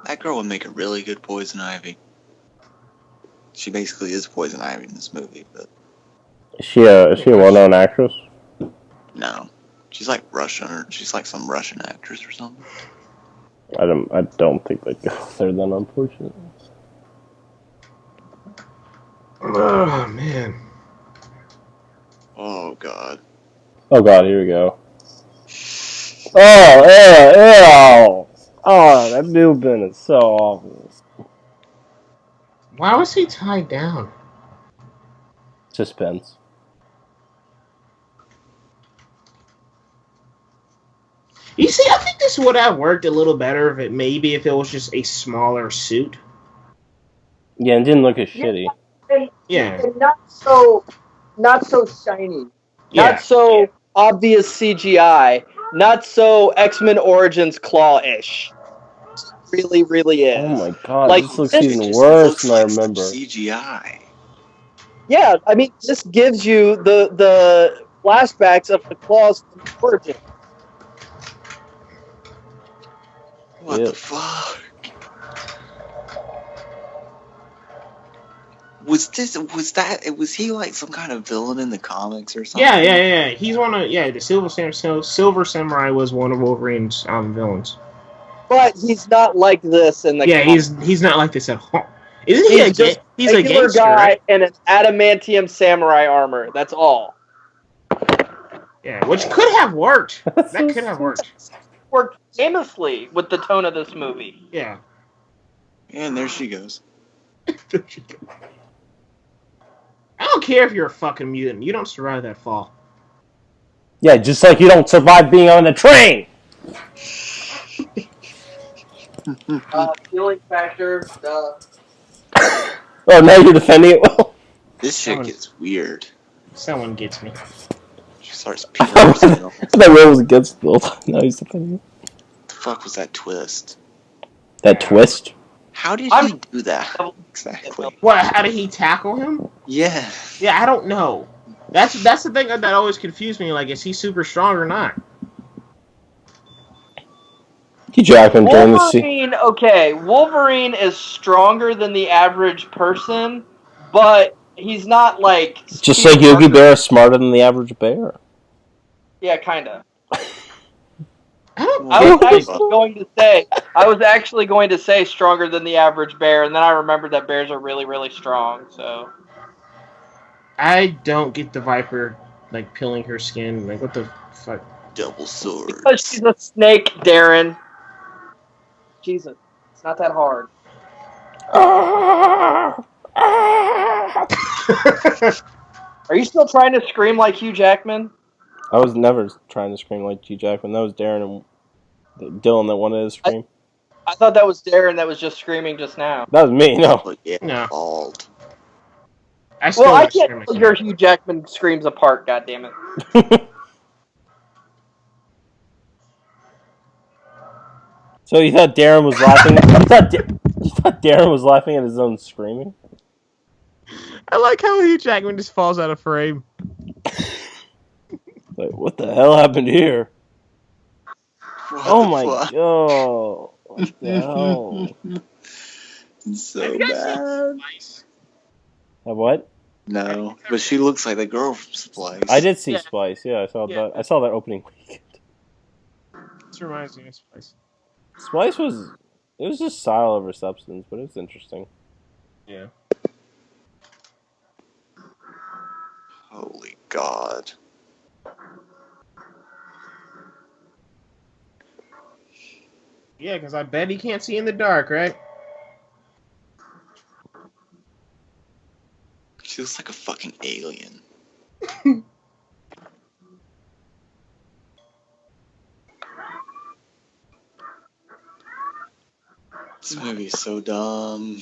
That girl would make a really good Poison Ivy. She basically is Poison Ivy in this movie, but Is she a well-known actress? no. She's like Russian, or she's like some Russian actress or something. I don't think they'd go there then, unfortunately. Oh, man. Oh god. Oh god, here we go. Oh, ew. Oh, that movement is so awful. Why was he tied down? Suspense. You see, I think this would have worked a little better if it was just a smaller suit. Yeah, it didn't look as Yeah, shitty. Yeah. and not so shiny, not Yeah. so obvious CGI, not so X-Men Origins Claw-ish. Really, really Oh is. my god, Like this looks this, It even just worse looks than I like such remember. CGI. yeah. I mean, this gives you the flashbacks of the claws from Origin. What the Ew. fuck? Was he like some kind of villain in the comics or something? Yeah. He's the Silver Samurai was one of Wolverine's villains. But he's not like this in the Yeah, comics. he's not like this at all. Isn't he He's just he's a a regular gangster, guy right? in an adamantium samurai armor. That's all. Yeah, which could have worked. That's That so could have stupid. worked. Worked famously with the tone of this movie. Yeah. And there she goes. I don't care if you're a fucking mutant. You don't survive that fall. Yeah, just like you don't survive being on the train. Healing factor. Oh, now you're defending it well. This shit gets weird. Someone gets me. She starts peeling herself. That Will was against the old time. Now he's defending it. What the fuck was that twist? That twist? How did he do that? Exactly. What? How did he tackle him? Yeah. Yeah, I don't know. That's the thing that always confused me. Like, is he super strong or not? He Jackman during the scene. Wolverine, okay, Wolverine is stronger than the average person, but he's not like Just like Yogi Bear is smarter than the average bear. Yeah, kinda. I don't I was get actually going to say stronger than the average bear, and then I remembered that bears are really, really strong. So I don't get the Viper like peeling her skin. Like, what the fuck? Double sword. because she's a snake, Darren. Jesus, it's not that hard. Are you still trying to scream like Hugh Jackman? I was never trying to scream like G. Jackman. That was Darren and Dylan that wanted to scream. I thought that was Darren that was just screaming just now. That was me, no. But yeah, No. bald. I still Well, I like can't screaming. tell your Hugh Jackman screams apart. God damn it! So you thought Darren was laughing? You thought Darren was laughing at his own screaming? I like how Hugh Jackman just falls out of frame. Like, what the hell happened here? What my fuck? god! What the hell? So bad. What? No, but she looks like the girl from Splice. I did see Yeah. Splice. Yeah, I saw Yeah. that. I saw that opening weekend. This reminds me of Spice. Splice was just style over substance, but it's interesting. Yeah. Holy God. Yeah, because I bet he can't see in the dark, right? She looks like a fucking alien. This movie is so dumb.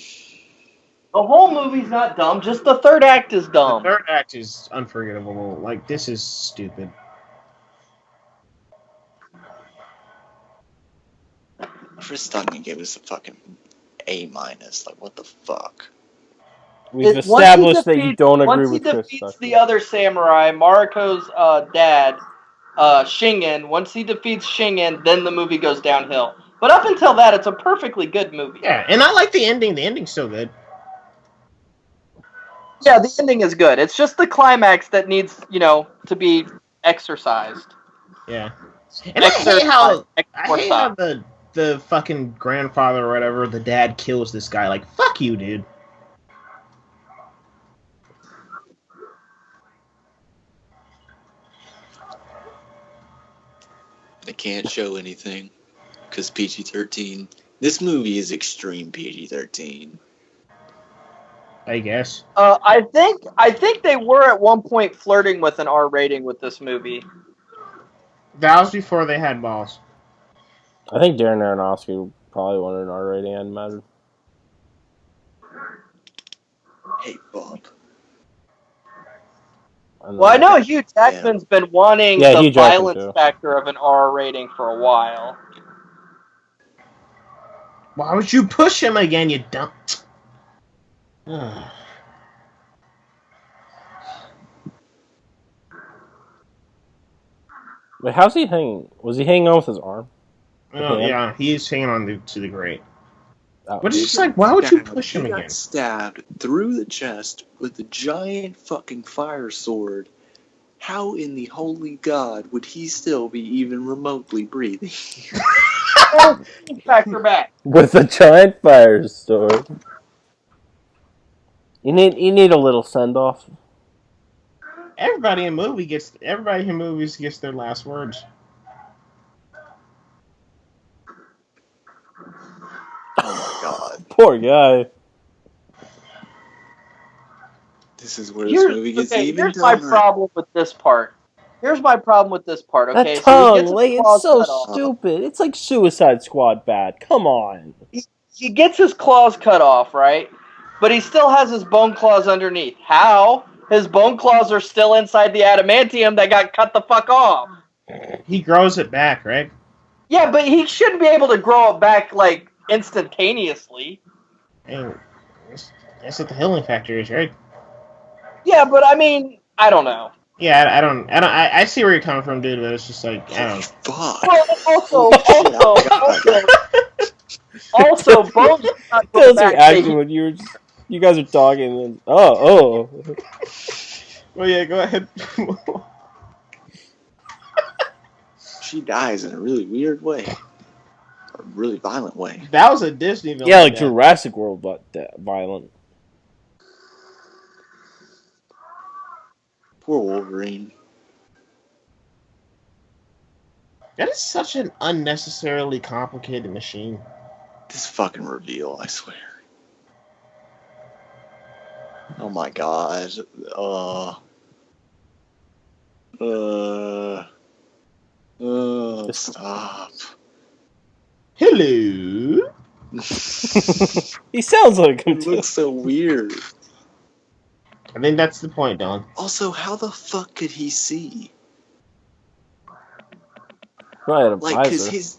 The whole movie's not dumb. Just the third act is The dumb. third act is unforgettable. Like, this is stupid. Chris Duncan gave us a fucking A-. Like, what the fuck? We've established that you don't agree with Chris. Once he defeats the other samurai, Mariko's dad, Shingen, once he defeats Shingen, then the movie goes downhill. But up until that, it's a perfectly good movie. Yeah, and I like the ending. The ending's so good. Yeah, the ending is good. It's just the climax that needs, to be exercised. Yeah. And I hate how the fucking grandfather or whatever, the dad kills this guy. Like, fuck you, dude. They can't show anything because PG-13. This movie is extreme PG-13. I guess. I think they were at one point flirting with an R rating with this movie. That was before they had balls. I think Darren Aronofsky probably wanted an R rating, I'd imagine. Hey, Bob. Well, I know Hugh Jackman's been wanting the violence factor of an R rating for a while. Why would you push him again, you dumb... Wait, how's he hanging? Was he hanging on with his arm? Yeah, he's hanging on to the grate. Oh. But it's just like, why would you push him again? He got stabbed through the chest with a giant fucking fire sword. How in the holy God would he still be even remotely breathing? Factor back. With a giant fire sword. You need a little send off. Everybody in movies gets their last words. Oh my God. Poor guy. This is where this movie gets even Here's my dumber. problem with this part. Okay, that tongue, it's so stupid. It's like Suicide Squad bad. Come on. He gets his claws cut off, right? But he still has his bone claws underneath. How? His bone claws are still inside the adamantium that got cut the fuck off. He grows it back, right? Yeah, but he shouldn't be able to grow it back, like, instantaneously. Hey, that's what the healing factor is, right? Yeah, but I mean, I don't know. Yeah, I see where you're coming from, dude, but it's just like, I don't know. Fuck. Well, also, bones not Feels like acting when you guys are talking and oh. Well, yeah, go ahead. She dies in a really weird way. A really violent way. That was a Disney villain. Yeah, like Jurassic World, but violent. Poor Wolverine. That is such an unnecessarily complicated machine. This fucking reveal, I swear. Oh my God. Stop. Hello. He sounds like him. It looks so weird. I think that's the point, Don. Also, how the fuck could he see? Right, like, because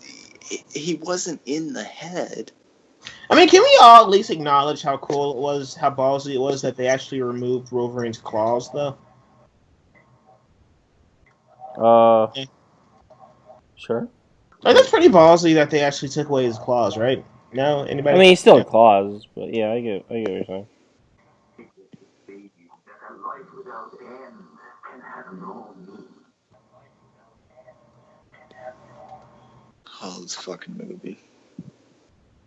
he wasn't in the head. I mean, can we all at least acknowledge how cool it was, how ballsy it was that they actually removed Wolverine's claws, though? Sure. Like, that's pretty ballsy that they actually took away his claws, right? No? Anybody? I mean, he still had claws, but yeah, I get what you're saying. Oh, this fucking movie.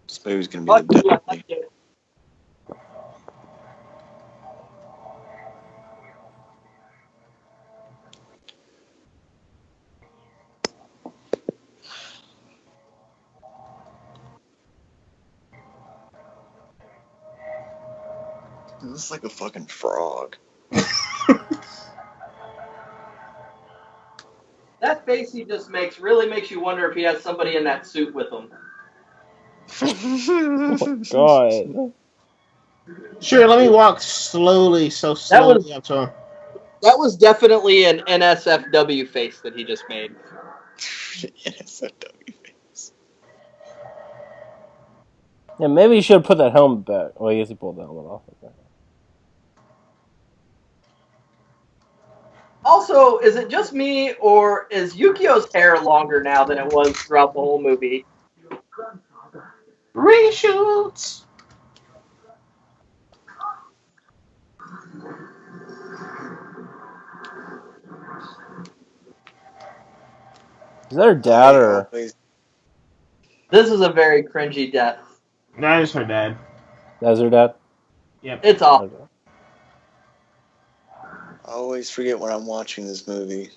This movie's gonna be the death of me. This is like a fucking frog. That face he just makes really makes you wonder if he has somebody in that suit with him. Oh my God. Sure, let me walk slowly up to him. That was definitely an NSFW face that he just made. NSFW face. Yeah, maybe you should have put that helmet back. Well, I guess he pulled the helmet off. Okay. Also, is it just me, or is Yukio's hair longer now than it was throughout the whole movie? Reshoots! Is that her dad or? This is a very cringy death. That is her dad. That's her dad? Yep. It's awful. I always forget when I'm watching this movie.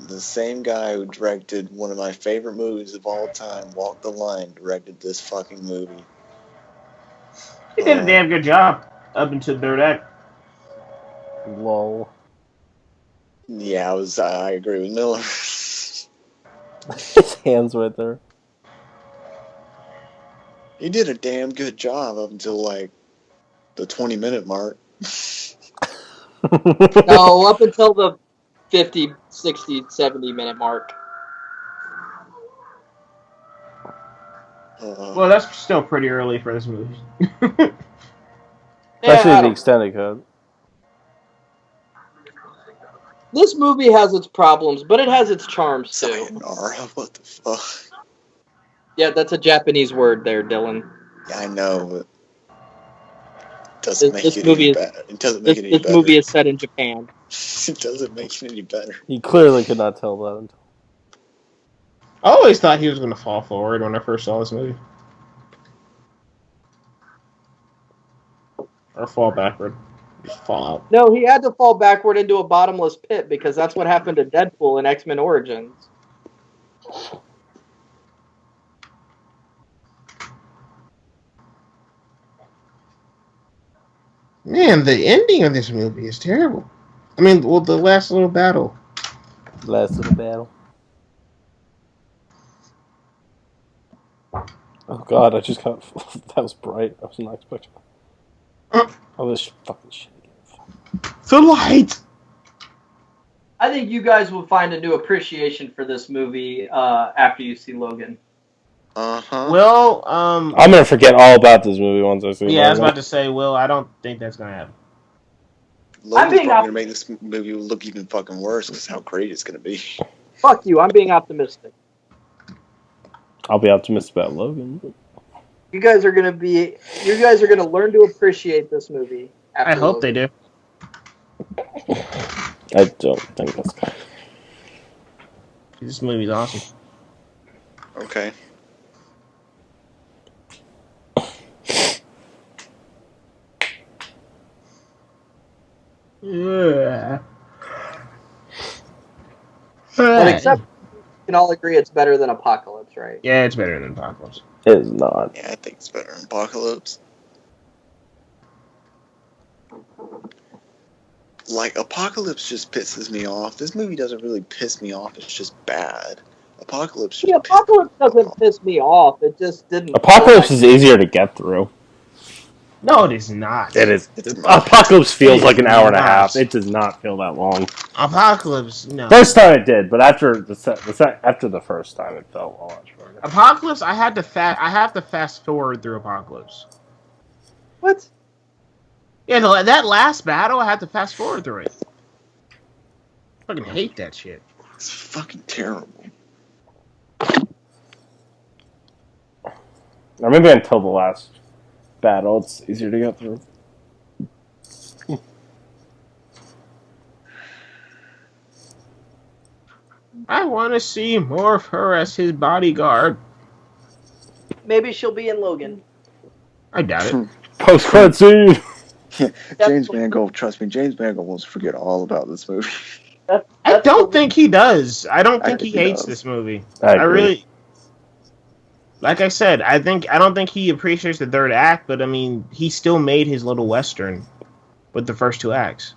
The same guy who directed one of my favorite movies of all time, Walk the Line, directed this fucking movie. He did a damn good job up until the third act. Lol. Yeah, I agree with Miller. His hands right there. He did a damn good job up until like the 20-minute mark. No, up until the 50, 60, 70-minute mark. Well, that's still pretty early for this movie. Especially I the don't- extended cut. This movie has its problems, but it has its charms too. Sayonara, what the fuck? Yeah, that's a Japanese word there, Dylan. Yeah, I know, but it doesn't make This it movie any is better. It doesn't make it any this better. movie is set in Japan. It doesn't make it any better. You clearly could not tell that until. I always thought he was going to fall forward when I first saw this movie. Or fall backward. Just fall out. No, he had to fall backward into a bottomless pit because that's what happened to Deadpool in X-Men Origins. Man, the ending of this movie is terrible. I mean, well, the last little battle. Last of the battle. Oh god, I just got. That was bright. I was not expecting that. Oh, this fucking shit again. The light! I think you guys will find a new appreciation for this movie after you see Logan. Uh-huh. Well, I'm gonna forget all about this movie once I see it. yeah, I was about to say, Will, I don't think that's going to happen. Logan's being probably going to make this movie look even fucking worse because how great it's going to be. Fuck you, I'm being optimistic. I'll be optimistic about Logan. You guys are gonna learn to appreciate this movie. I hope they do. I don't think that's good. This movie's awesome. Okay. Yeah. But except, we can all agree it's better than Apocalypse, right? Yeah, it's better than Apocalypse. It is not. Yeah, I think it's better than Apocalypse. Like, Apocalypse just pisses me off. This movie doesn't really piss me off. It's just bad. Apocalypse just Yeah, Apocalypse doesn't piss me off. It just didn't. Apocalypse is easier to get through. No, it is not. It is. It's not. Apocalypse feels like an hour and a not. half. It does not feel that long. Apocalypse, no. First time it did, but after the first time, it felt a lot shorter. Apocalypse, I have to fast forward through Apocalypse. What? Yeah, no, that last battle, I had to fast forward through it. I fucking hate that shit. It's fucking terrible. Or maybe until the last battle, it's easier to get through. I want to see more of her as his bodyguard. Maybe she'll be in Logan. I doubt it. Post-credit scene! James Mangold, trust me, James Mangold wants to forget all about this movie. I don't think he does. I don't think he think he hates does. this movie. I I agree. really, like I said, I don't think he appreciates the third act, but I mean, he still made his little western with the first two acts.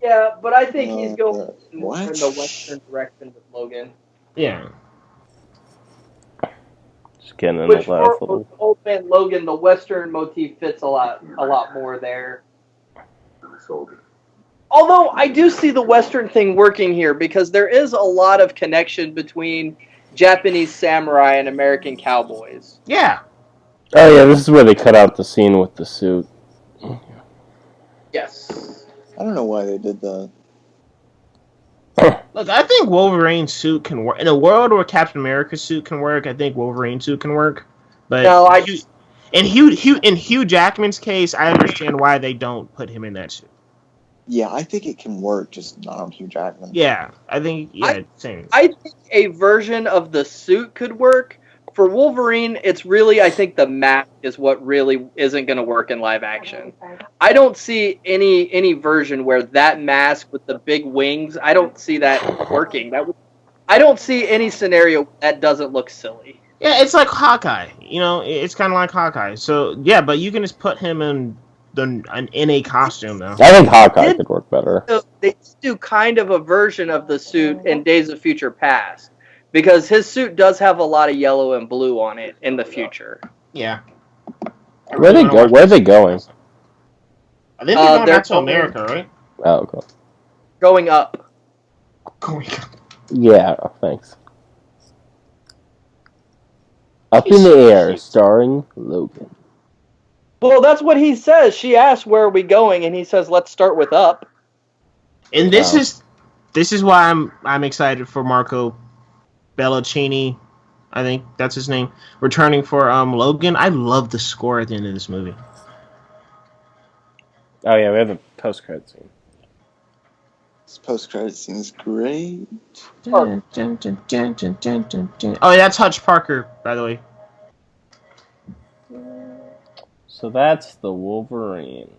Yeah, but I think he's going more what? in the Western direction with Logan. Yeah. Just getting in Which the laugh a for little. Old Man Logan, the Western motif fits a lot more there. Although I do see the Western thing working here because there is a lot of connection between Japanese samurai and American cowboys. Yeah. Oh yeah, this is where they cut out the scene with the suit. Yes. I don't know why they did that. Look, I think Wolverine's suit can work. In a world where Captain America's suit can work, I think Wolverine's suit can work. But No, in Hugh Jackman's case, I understand why they don't put him in that suit. Yeah, I think it can work, just not on Hugh Jackman. Yeah, I think, same. I think a version of the suit could work, for Wolverine, it's really, I think the mask is what really isn't going to work in live action. I don't see any version where that mask with the big wings, I don't see that working. I don't see any scenario that doesn't look silly. Yeah, it's like Hawkeye. It's kind of like Hawkeye. So yeah, but you can just put him in a costume now. I think Hawkeye could work better. They do kind of a version of the suit in Days of Future Past, because his suit does have a lot of yellow and blue on it in the future. Yeah. Where are they go? Where are they going? I think they're going back to America, right? Oh, okay. Going up. Going up. Yeah, thanks. Up in the Air, starring Logan. Well, that's what he says. She asks, "Where are we going?" and he says, "Let's start with up." And this is why I'm excited for Marco Belluccini. I think that's his name. Returning for Logan. I love the score at the end of this movie. Oh yeah, we have a post-credit scene. This post-credit scene is great. Oh, that's Hutch Parker, by the way. So that's the Wolverine.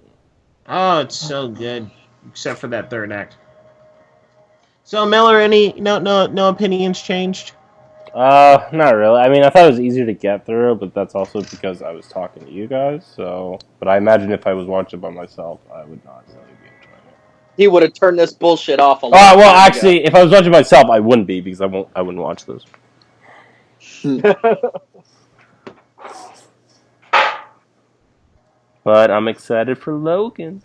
Oh, it's so good, except for that third act. So Miller, any no opinions changed? Not really. I mean, I thought it was easier to get through, but that's also because I was talking to you guys. So, but I imagine if I was watching by myself, I would not really be enjoying it. He would have turned this bullshit off a lot. Well, actually, if I was watching myself, I wouldn't be because I wouldn't watch this. But I'm excited for Logan.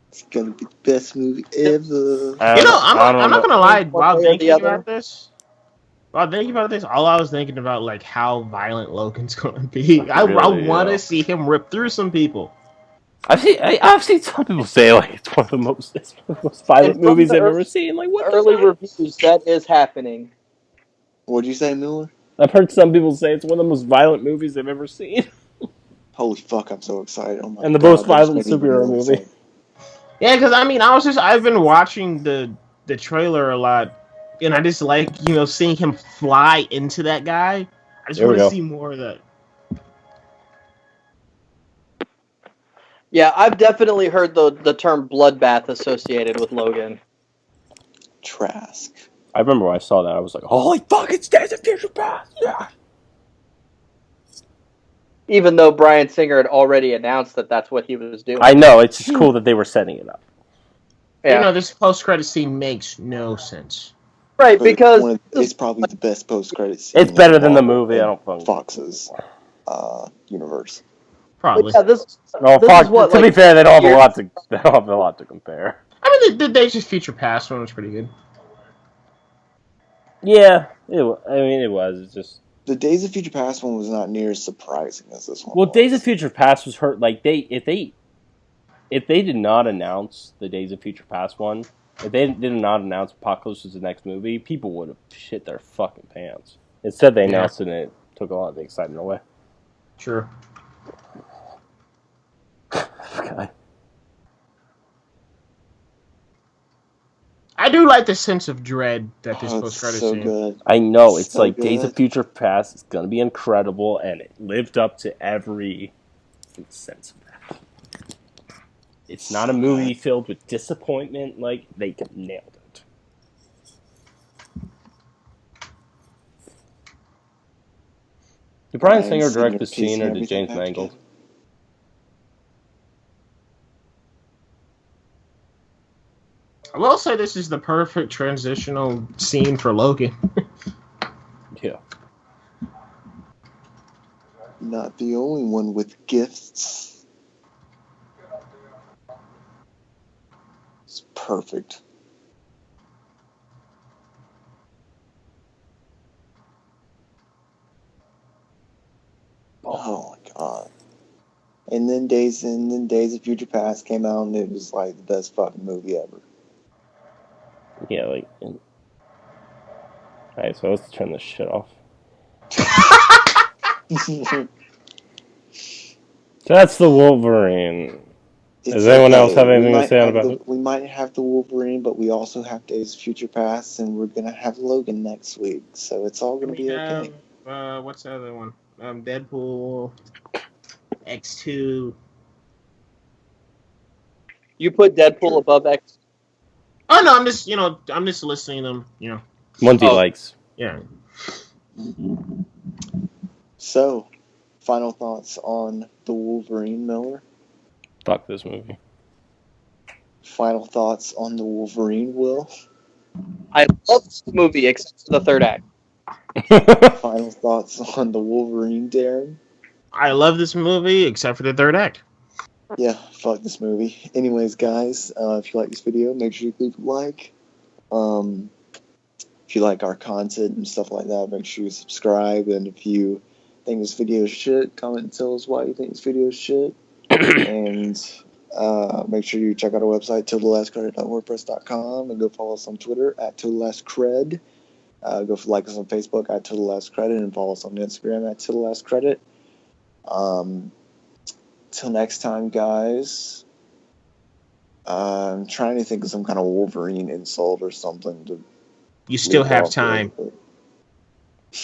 It's gonna be the best movie ever. I'm not gonna lie. While thinking about this, all I was thinking about like how violent Logan's gonna be. I want to see him rip through some people. I've seen some people say like it's one of the most violent movies I've ever seen. Like what? Early reviews, that is happening. What'd you say, Miller? I've heard some people say it's one of the most violent movies I've ever seen. Holy fuck! I'm so excited! Oh my and the God, most violent superhero movie. Yeah, because I mean, I've been watching the trailer a lot, and I just like seeing him fly into that guy. I just want to see more of that. Yeah, I've definitely heard the term bloodbath associated with Logan. Trask. I remember when I saw that, I was like, "Holy fuck! It's Days of Future Past!" Yeah. Even though Bryan Singer had already announced that that's what he was doing. I know, it's just cool that they were setting it up. Yeah. This post-credit scene makes no sense. Right, But because it's probably the best post-credit scene. It's better than the movie. I don't think Fox's universe. Probably. Yeah, to be fair, they don't have a lot to compare. I mean, the Days of Future Past one was pretty good. Yeah, it was. It's just The Days of Future Past one was not near as surprising as this one. Well, was. Days of Future Past was hurt. Like if they did not announce the Days of Future Past one, if they did not announce Apocalypse was the next movie, people would have shit their fucking pants. Instead, they announced it, and it took a lot of the excitement away. Sure. God. I do like the sense of dread that this post-credit so scene. Good. I know it's so like good. Days of Future Past is gonna be incredible, and it lived up to every sense of that. It's not a movie filled with disappointment. Like they nailed it. Did Bryan Singer direct the scene, or did James Mangold? I will say this is the perfect transitional scene for Logan. Yeah. Not the only one with gifts. It's perfect. Oh my God. And then Days of Future Past came out, and it was like the best fucking movie ever. Yeah, like. Alright, so let's turn this shit off. So that's the Wolverine. Does anyone else have anything to say about it? We might have the Wolverine, but we also have Days of Future Past, and we're gonna have Logan next week. So it's all gonna be okay. What's the other one? Deadpool, X2. You put Deadpool above X. Oh no, I'm just listing them. Ones he Oh. likes. Yeah. So, final thoughts on the Wolverine, Miller? Fuck this movie. Final thoughts on the Wolverine, Will? I love this movie except for the third act. Final thoughts on the Wolverine, Darren? I love this movie except for the third act. Yeah, fuck this movie. Anyways, guys, if you like this video, make sure you leave a like. If you like our content and stuff like that, make sure you subscribe. And if you think this video is shit, comment and tell us why you think this video is shit. And make sure you check out our website, totallastcredit.wordpress.com, and go follow us on Twitter at totallastcred. Go like us on Facebook at totallastcredit, and follow us on Instagram at totallastcredit. Till next time, guys. I'm trying to think of some kind of Wolverine insult or something to. You still lead have off time. with,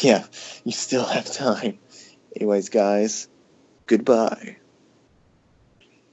yeah, you still have time. Anyways, guys, goodbye.